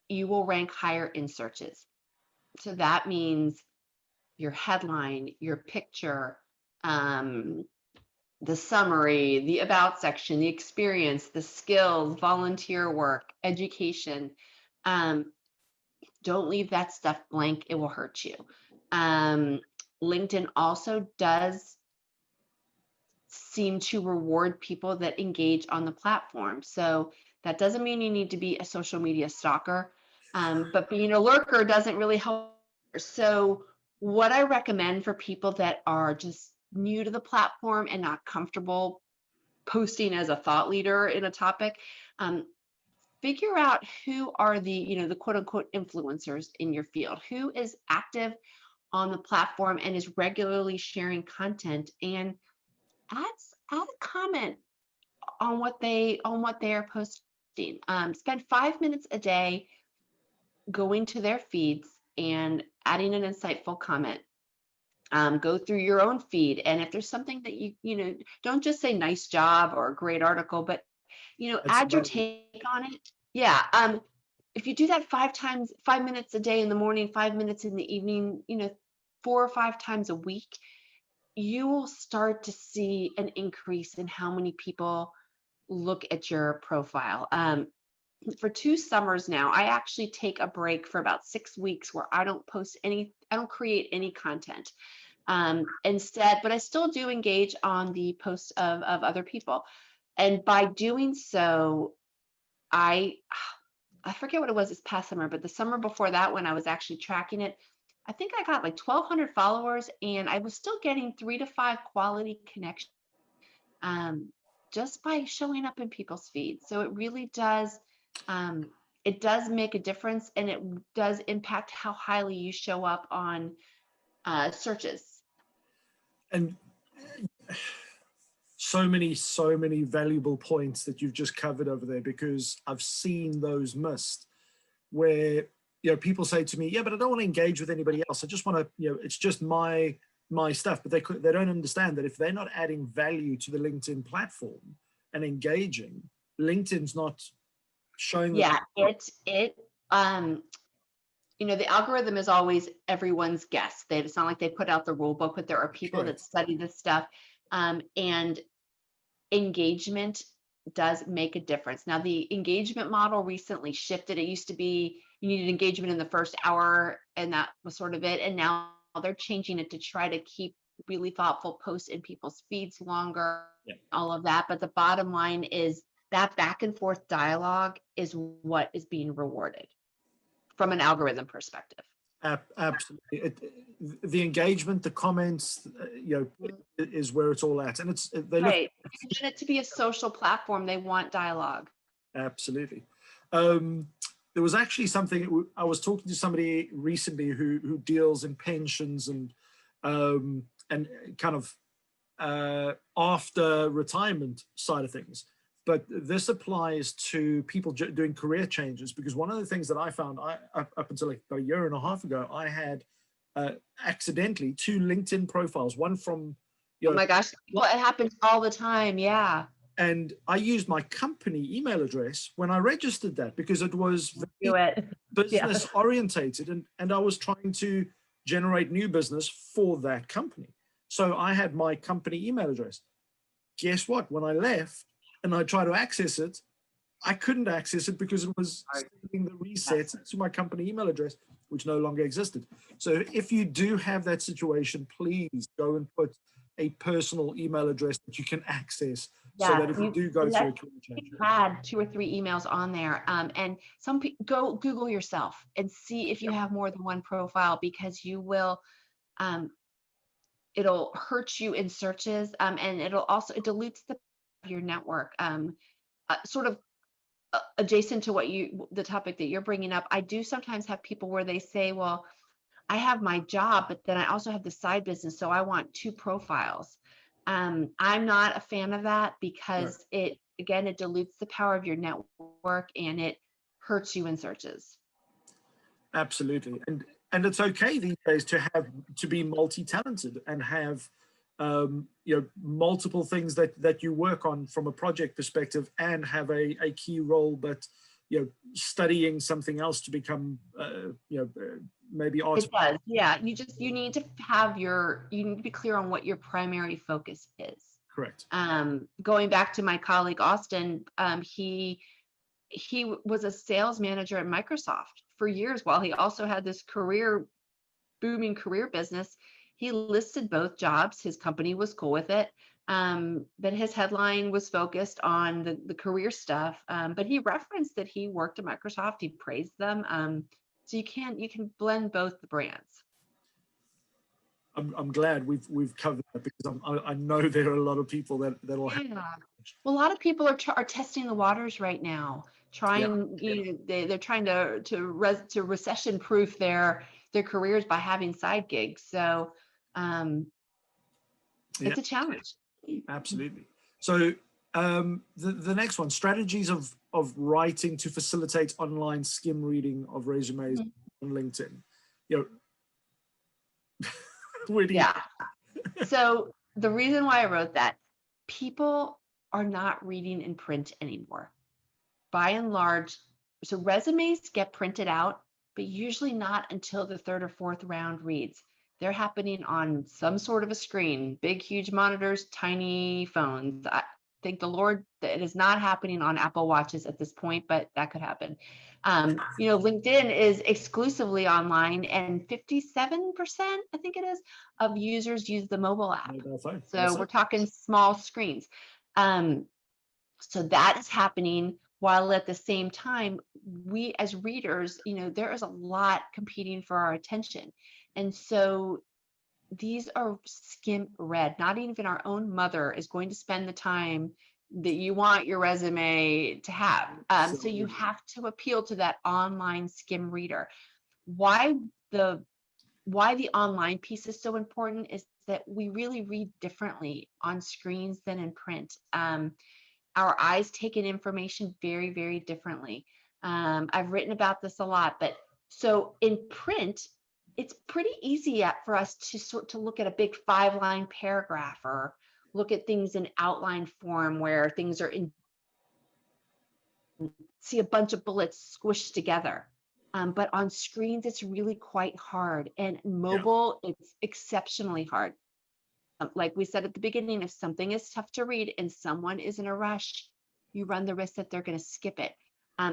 rank higher in searches. So that means your headline, your picture, the summary, the about section, the experience, the skills, volunteer work, education. Don't leave that stuff blank. It will hurt you. LinkedIn also does seem to reward people that engage on the platform. So that doesn't mean you need to be a social media stalker, but being a lurker doesn't really help. So what I recommend for people that are just new to the platform and not comfortable posting as a thought leader in a topic, figure out who are the quote unquote influencers in your field, who is active on the platform and is regularly sharing content, and add a comment on what they are posting. Spend 5 minutes a day going to their feeds and adding an insightful comment. Go through your own feed, and if there's something that you don't just say nice job or great article, but add your take on it. Yeah. if you do that 5 minutes a day in the morning, 5 minutes in the evening, 4 or 5 times a week, you will start to see an increase in how many people look at your profile. For 2 summers now, I actually take a break for about 6 weeks where I don't create any content. Instead, but I still do engage on the posts of other people. And by doing so, I forget what it was this past summer, but the summer before that, when I was actually tracking it, I think I got like 1,200 followers, and I was still getting 3 to 5 quality connections, um, just by showing up in people's feeds. So it really does, it does make a difference, and it does impact how highly you show up on searches. And so many valuable points that you've just covered over there, because I've seen those missed where, people say to me, yeah, but I don't want to engage with anybody else. I just want to, it's just my stuff. But they don't understand that if they're not adding value to the LinkedIn platform and engaging, LinkedIn's not showing them. Yeah, the algorithm is always everyone's guess. It's not like they put out the rule book, but there are people that study this stuff, and engagement does make a difference. Now, the engagement model recently shifted. It used to be you needed engagement in the first hour, and that was sort of it. And now they're changing it to try to keep really thoughtful posts in people's feeds longer, all of that. But the bottom line is that back and forth dialogue is what is being rewarded from an algorithm perspective. Absolutely. The engagement, the comments, is where it's all at. And they right. They want it to be a social platform. They want dialogue. Absolutely. There was actually something, I was talking to somebody recently who deals in pensions and kind of after retirement side of things. But this applies to people doing career changes, because one of the things that I found up until like about a year and a half ago, I had accidentally 2 LinkedIn profiles, one from, oh my gosh, well, it happens all the time. Yeah. And I used my company email address when I registered that, because it was business orientated, and I was trying to generate new business for that company. So I had my company email address. Guess what? When I left and I tried to access it, I couldn't access it because it was sending the reset to my company email address, which no longer existed. So if you do have that situation, please go and put a personal email address that you can access, so that if you do go through a career change. Had 2 or 3 emails on there, and some people go Google yourself and see if you have more than one profile, because you will, it'll hurt you in searches, and it dilutes your network. Sort of adjacent to the topic that you're bringing up, I do sometimes have people where they say, well, I have my job, but then I also have the side business, so I want 2 profiles. I'm not a fan of that, because it dilutes the power of your network, and it hurts you in searches. Absolutely. And it's okay these days to be multi-talented and have multiple things that you work on from a project perspective, and have a key role, but studying something else to become maybe art. It does. Yeah. You need to be clear on what your primary focus is. Correct. Going back to my colleague Austin, he was a sales manager at Microsoft for years, while he also had this booming career business. He listed both jobs. His company was cool with it. But his headline was focused on the career stuff. But he referenced that he worked at Microsoft. He praised them. So you can blend both the brands. I'm glad we've covered that, because I know there are a lot of people that'll have. Well, a lot of people are testing the waters right now, trying. They're trying to recession proof their careers by having side gigs. So it's a challenge. Absolutely. So the next one, strategies of writing to facilitate online skim reading of resumes on LinkedIn. So the reason why I wrote that, people are not reading in print anymore. By and large, So resumes get printed out, but usually not until the third or fourth round reads. They're happening on some sort of a screen, big, huge monitors, tiny phones. I thank the Lord that it is not happening on Apple Watches at this point, but that could happen. LinkedIn is exclusively online, and 57%, I think it is, of users use the mobile app. So we're talking small screens. So that is happening, while at the same time, we as readers, there is a lot competing for our attention. And so these are skim read. Not even our own mother is going to spend the time that you want your resume to have. So you have to appeal to that online skim reader. Why the online piece is so important is that we really read differently on screens than in print. Our eyes take in information very, very differently. I've written about this a lot, but so in print, it's pretty easy for us to look at a big 5-line paragraph, or look at things in outline form where things are see a bunch of bullets squished together. But on screens, it's really quite hard, and mobile, it's exceptionally hard. Like we said at the beginning, if something is tough to read and someone is in a rush, you run the risk that they're going to skip it.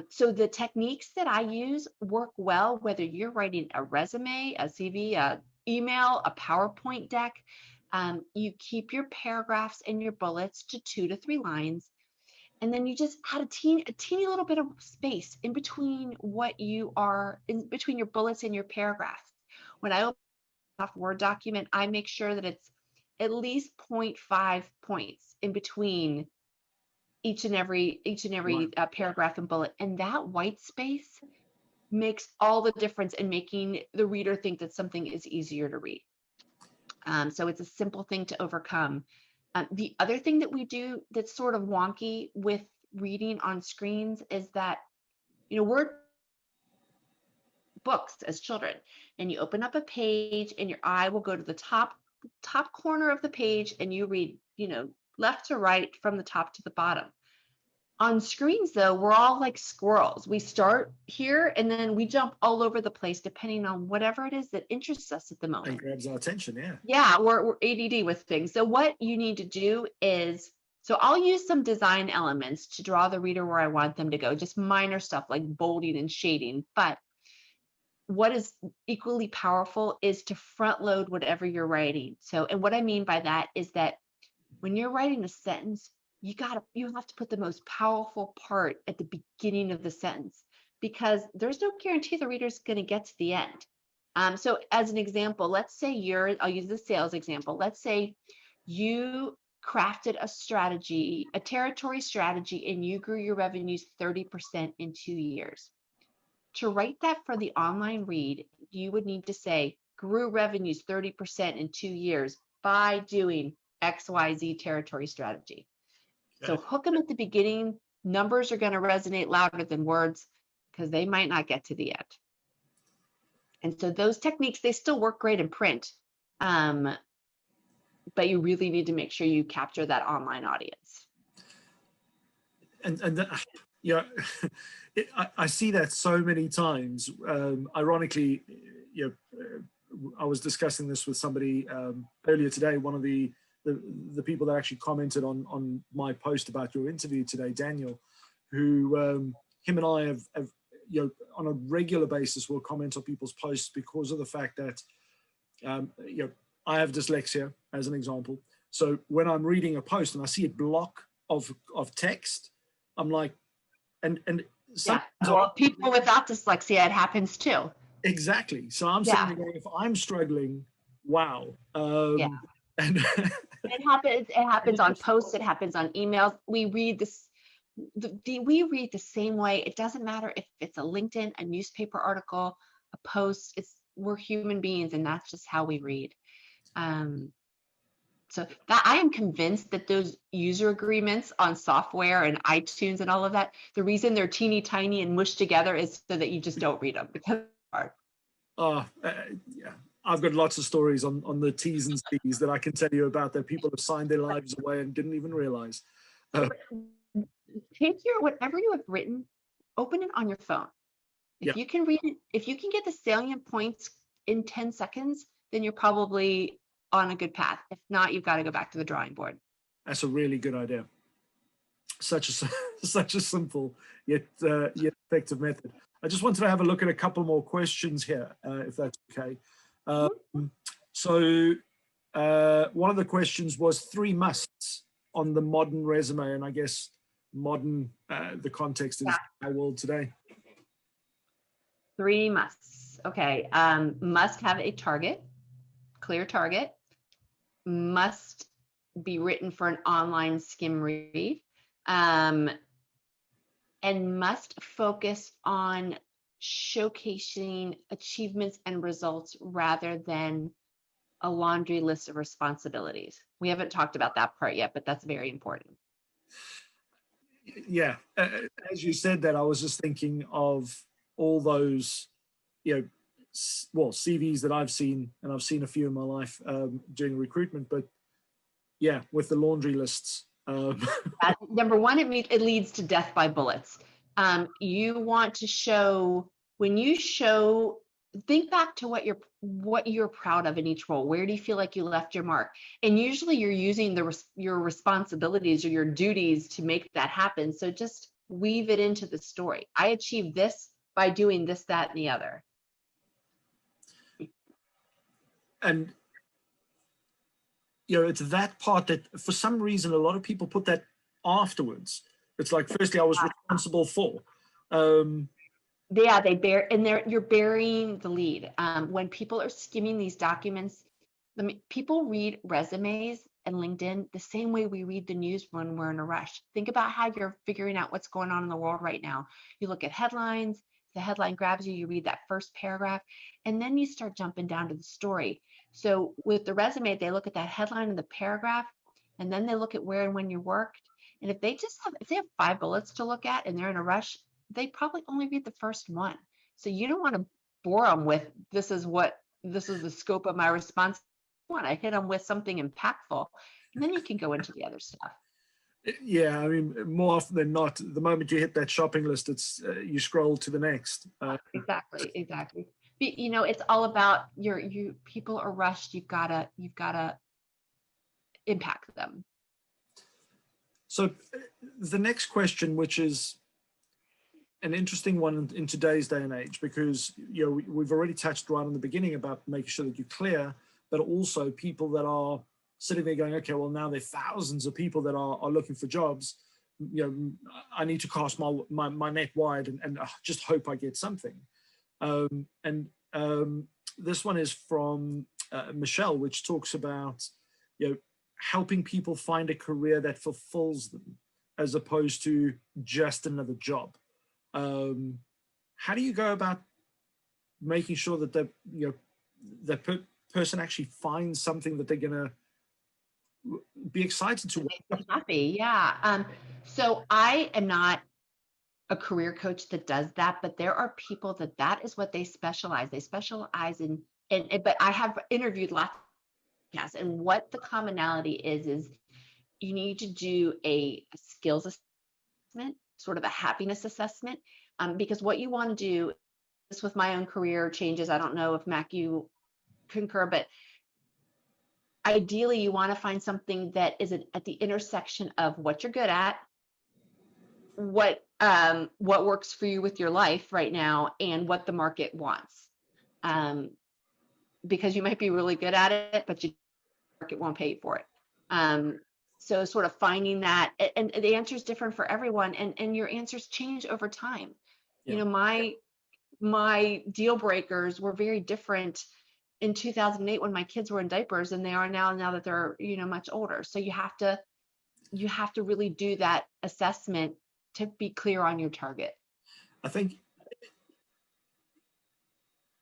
So the techniques that I use work well, whether you're writing a resume, a CV, a email, a PowerPoint deck. You keep your paragraphs and your bullets to 2 to 3 lines. And then you just add a teeny little bit of space in between in between your bullets and your paragraphs. When I open a Word document, I make sure that it's at least 0.5 points in between each and every paragraph and bullet. And that white space makes all the difference in making the reader think that something is easier to read. So it's a simple thing to overcome. The other thing that we do that's sort of wonky with reading on screens is that, we're books as children, and you open up a page and your eye will go to the top corner of the page, and you read, left to right from the top to the bottom. On screens, though, we're all like squirrels. We start here and then we jump all over the place depending on whatever it is that interests us at the moment. And grabs our attention, yeah. Yeah, we're ADD with things. So what you need to do is, so I'll use some design elements to draw the reader where I want them to go, just minor stuff like bolding and shading. But what is equally powerful is to front load whatever you're writing. So, and what I mean by that is that when you're writing a sentence, you have to put the most powerful part at the beginning of the sentence, because there's no guarantee the reader's going to get to the end. So as an example, let's say I'll use the sales example. Let's say you crafted a territory strategy, and you grew your revenues 30% in 2 years. To write that for the online read, you would need to say, grew revenues 30% in 2 years by doing XYZ territory strategy. So hook them at the beginning. Numbers are going to resonate louder than words, because they might not get to the end. And so those techniques, they still work great in print, but you really need to make sure you capture that online audience. And I see that so many times. Ironically, I was discussing this with somebody earlier today. One of the people that actually commented on my post about your interview today, Daniel, who him and I have on a regular basis will comment on people's posts because of the fact that I have dyslexia, as an example. So when I'm reading a post and I see a block of text, I'm like, and well, people without dyslexia, it happens too. Exactly. So I'm sitting there going, if I'm struggling, wow. And it happens on posts, it happens on emails. We read this. We read the same way. It doesn't matter if it's a LinkedIn, a newspaper article, a post. We're human beings, and that's just how we read. So that I am convinced that those user agreements on software and iTunes and all of that, the reason they're teeny tiny and mushed together is so that you just don't read them, because they're hard. Yeah. I've got lots of stories on the T's and C's that I can tell you about, that people have signed their lives away and didn't even realize. Take whatever you have written, open it on your phone. If Yeah. you can read it, if you can get the salient points in 10 seconds, then you're probably on a good path. If not, you've got to go back to the drawing board. That's a really good idea. Such a such a simple yet effective method. I just wanted to have a look at a couple more questions here, if that's okay. So one of the questions was 3 musts on the modern resume, and I guess modern, the context is our world today. 3 musts. Okay. Must have a target, clear target. Must be written for an online skim read. And must focus on showcasing achievements and results rather than a laundry list of responsibilities. We haven't talked about that part yet, but that's very important. Yeah, as you said that, I was just thinking of all those, well, CVs that I've seen, and I've seen a few in my life doing recruitment, but yeah, with the laundry lists. Number one, it leads to death by bullets. You want to show, when you show, think back to what you're proud of in each role. Where do you feel like you left your mark? And usually you're using your responsibilities or your duties to make that happen. So just weave it into the story. I achieved this by doing this, that, and the other. And it's that part that for some reason a lot of people put that afterwards. It's like, firstly, I was responsible for. Yeah, you're burying the lead. When people are skimming these documents, people read resumes and LinkedIn the same way we read the news when we're in a rush. Think about how you're figuring out what's going on in the world right now. You look at headlines, the headline grabs you, you read that first paragraph, and then you start jumping down to the story. So with the resume, they look at that headline and the paragraph, and then they look at where and when you worked. And if they have 5 bullets to look at and they're in a rush, they probably only read the first one. So you don't want to bore them with, this is the scope of my response. I hit them with something impactful, and then you can go into the other stuff. Yeah, I mean, more often than not, the moment you hit that shopping list, it's you scroll to the next. Exactly. It's all about people are rushed. You've gotta impact them. So the next question, which is an interesting one in today's day and age, because we've already touched right in the beginning about making sure that you're clear, but also people that are sitting there going, okay, well, now there are thousands of people that are looking for jobs. I need to cast my net wide and just hope I get something. This one is from Michelle, which talks about helping people find a career that fulfills them as opposed to just another job. How do you go about making sure that the person actually finds something that they're going to be excited to work? Happy, yeah. So I am not a career coach that does that, but there are people that is what they specialize. They specialize in, but I have interviewed lots of podcasts, and what the commonality is you need to do a skills assessment, sort of a happiness assessment, because what you want to do, this with my own career changes, I don't know if Mac, you concur, but ideally you want to find something that is at the intersection of what you're good at, what works for you with your life right now, and what the market wants. Because you might be really good at it, but the market won't pay you for it. So sort of finding that, and the answer is different for everyone, and your answers change over time. Yeah. My deal breakers were very different in 2008 when my kids were in diapers than they are now that they're much older. So you have to really do that assessment to be clear on your target. I think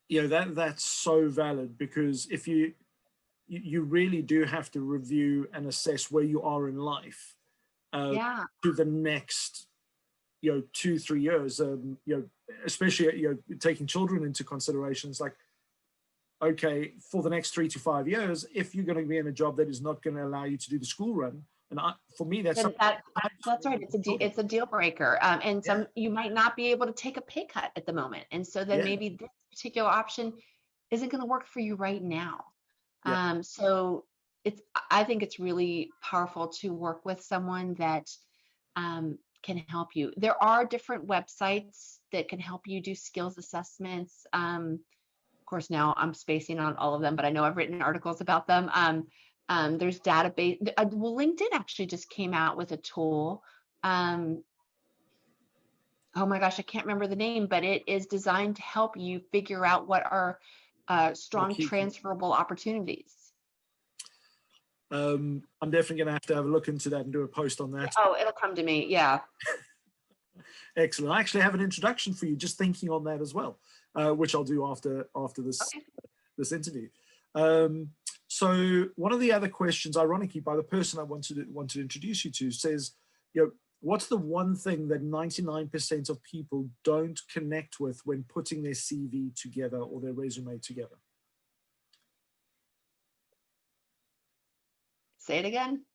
that's so valid, because if you really do have to review and assess where you are in life to the next 2-3 years, especially taking children into consideration. It's like, okay, for the next 3 to 5 years, if you're going to be in a job that is not going to allow you to do the school run And for me, that's And something. that's right. It's a deal breaker. And Yeah. you might not be able to take a pay cut at the moment. And so then Yeah. maybe this particular option isn't going to work for you right now. Yeah. So I think it's really powerful to work with someone that can help you. There are different websites that can help you do skills assessments. Of course, now I'm spacing on all of them, but I know I've written articles about them. There's database. Well, LinkedIn actually just came out with a tool. Oh my gosh, I can't remember the name, but it is designed to help you figure out what are strong transferable opportunities. I'm definitely going to have a look into that and do a post on that. Oh, it'll come to me. Yeah. Excellent. I actually have an introduction for you, just thinking on that as well, which I'll do after this interview. So one of the other questions, ironically, by the person I want to introduce you to, says, what's the one thing that 99% of people don't connect with when putting their CV together or their resume together? Say it again.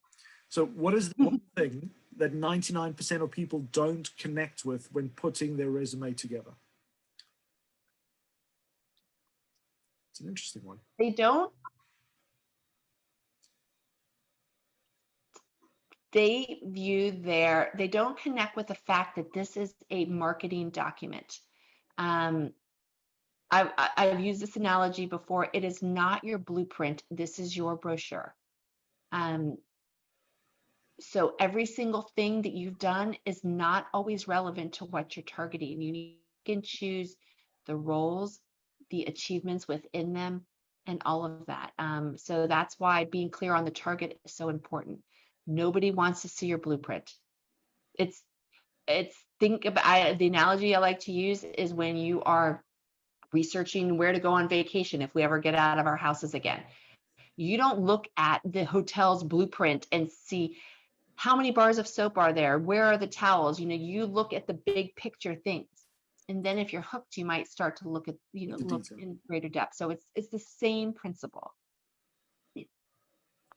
So what is the one thing that 99% of people don't connect with when putting their resume together? It's an interesting one. They don't connect with the fact that this is a marketing document. I've used this analogy before. It is not your blueprint. This is your brochure. So every single thing that you've done is not always relevant to what you're targeting. You can choose the roles, the achievements within them, and all of that. So that's why being clear on the target is so important. Nobody wants to see your blueprint. Think about the analogy I like to use is when you are researching where to go on vacation if we ever get out of our houses again. You don't look at the hotel's blueprint and see how many bars of soap are there, where are the towels. You look at the big picture things, and then if you're hooked, you might start to look at look in greater depth. So it's the same principle.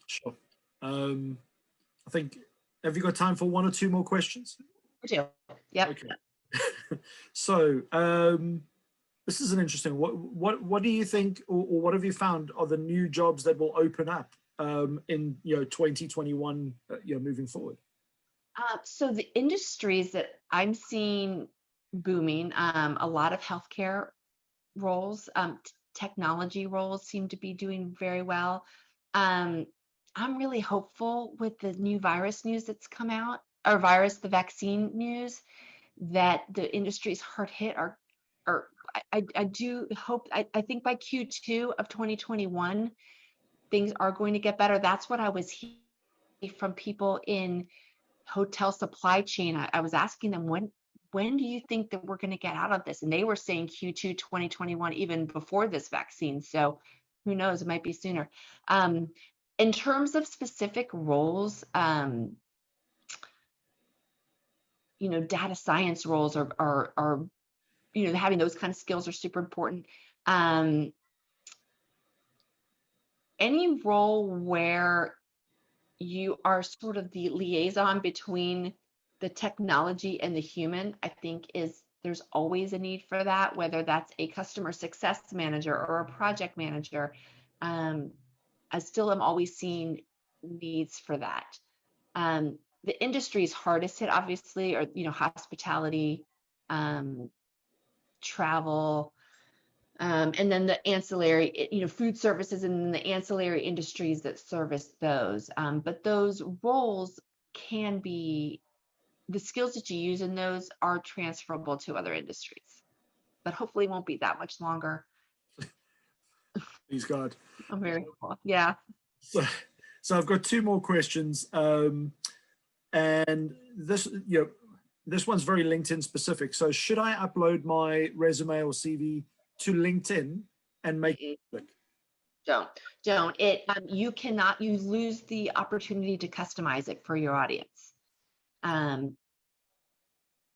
Sure. I think, have you got time for one or two more questions? I do. Yep. Okay. So this is an interesting. What do you think, or what have you found are the new jobs that will open up in 2021 moving forward? So the industries that I'm seeing booming, a lot of healthcare roles, technology roles seem to be doing very well. I'm really hopeful with the new virus news that's come out, or the vaccine news, that the industries hard hit are I do hope, I think by Q2 of 2021, things are going to get better. That's what I was hearing from people in hotel supply chain. I was asking them, when do you think that we're going to get out of this? And they were saying Q2 2021, even before this vaccine. So who knows, it might be sooner. In terms of specific roles, data science roles are having those kind of skills are super important. Any role where you are sort of the liaison between the technology and the human, I think there's always a need for that, whether that's a customer success manager or a project manager. I still am always seeing needs for that. The industries hardest hit, obviously, are hospitality, travel, and then the ancillary, food services, and then the ancillary industries that service those. But those roles can be, the skills that you use in those are transferable to other industries, but hopefully won't be that much longer. Please God. I'm very hopeful. Yeah. So I've got two more questions, and this one's very LinkedIn specific. So should I upload my resume or CV to LinkedIn and make it public? Don't. You lose the opportunity to customize it for your audience.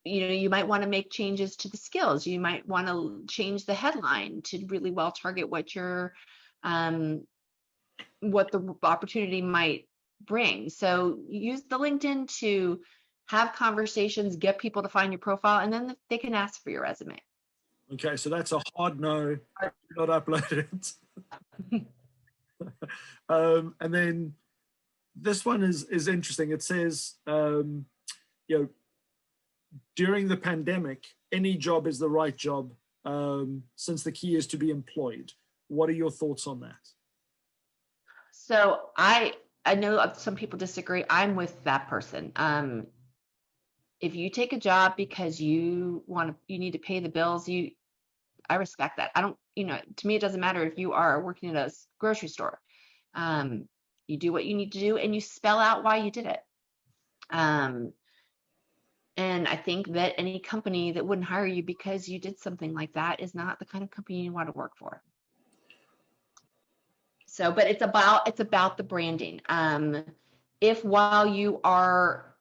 You might want to make changes to the skills. You might want to change the headline to really well target what the opportunity might bring. So use the LinkedIn to have conversations, get people to find your profile, and then they can ask for your resume. Okay, so that's a hard no. Do not upload it. And then this one is interesting. It says, during the pandemic, any job is the right job, since the key is to be employed. What are your thoughts on that? So I know some people disagree. I'm with that person. If you take a job because you need to pay the bills, I respect that. I don't, to me, it doesn't matter if you are working at a grocery store. You do what you need to do and you spell out why you did it. And I think that any company that wouldn't hire you because you did something like that is not the kind of company you want to work for. So, but it's about the branding. If while you are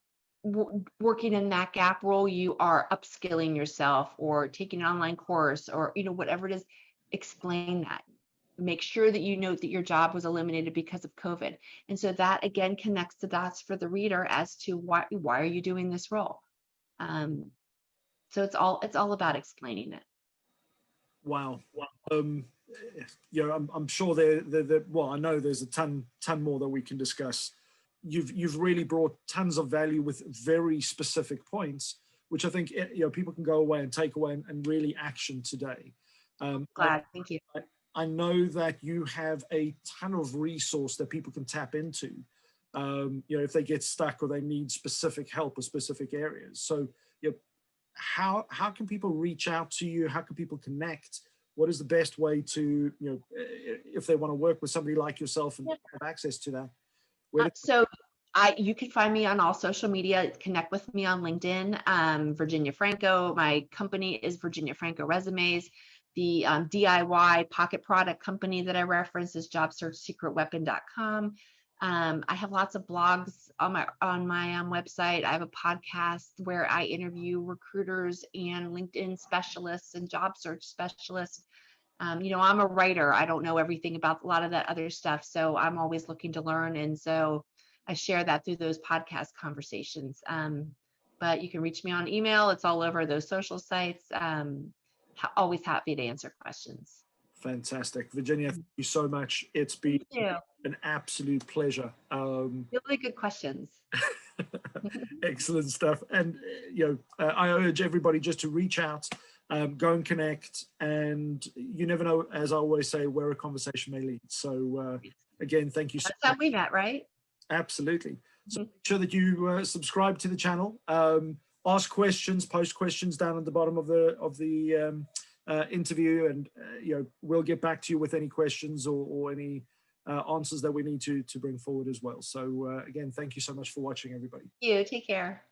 working in that gap role, you are upskilling yourself or taking an online course or, whatever it is, explain that. Make sure that you note that your job was eliminated because of COVID. And so that again connects the dots for the reader as to why are you doing this role? So it's all about explaining it. Wow. I'm sure well, I know there's a ton more that we can discuss. You've really brought tons of value with very specific points, which I think people can go away and take away and really action today. Glad, thank you. I know that you have a ton of resource that people can tap into, if they get stuck or they need specific help or specific areas. So, how can people reach out to you? How can people connect? What is the best way to, if they want to work with somebody like yourself and have access to that? You can find me on all social media. Connect with me on LinkedIn. Virginia Franco. My company is Virginia Franco Resumes. The DIY pocket product company that I reference is jobsearchsecretweapon.com. I have lots of blogs on my website. I have a podcast where I interview recruiters and LinkedIn specialists and job search specialists. I'm a writer. I don't know everything about a lot of that other stuff, so I'm always looking to learn. And so I share that through those podcast conversations. But you can reach me on email. It's all over those social sites. Always happy to answer questions. Fantastic. Virginia, thank you so much. It's been an absolute pleasure. Really good questions. Excellent stuff. And, I urge everybody just to reach out, go and connect. And you never know, as I always say, where a conversation may lead. So again, thank you so much. That's how we met, right? Absolutely. So make sure that you subscribe to the channel. Ask questions, post questions down at the bottom of the interview, and we'll get back to you with any questions or any answers that we need to bring forward as well. So again, thank you so much for watching, everybody. You take care.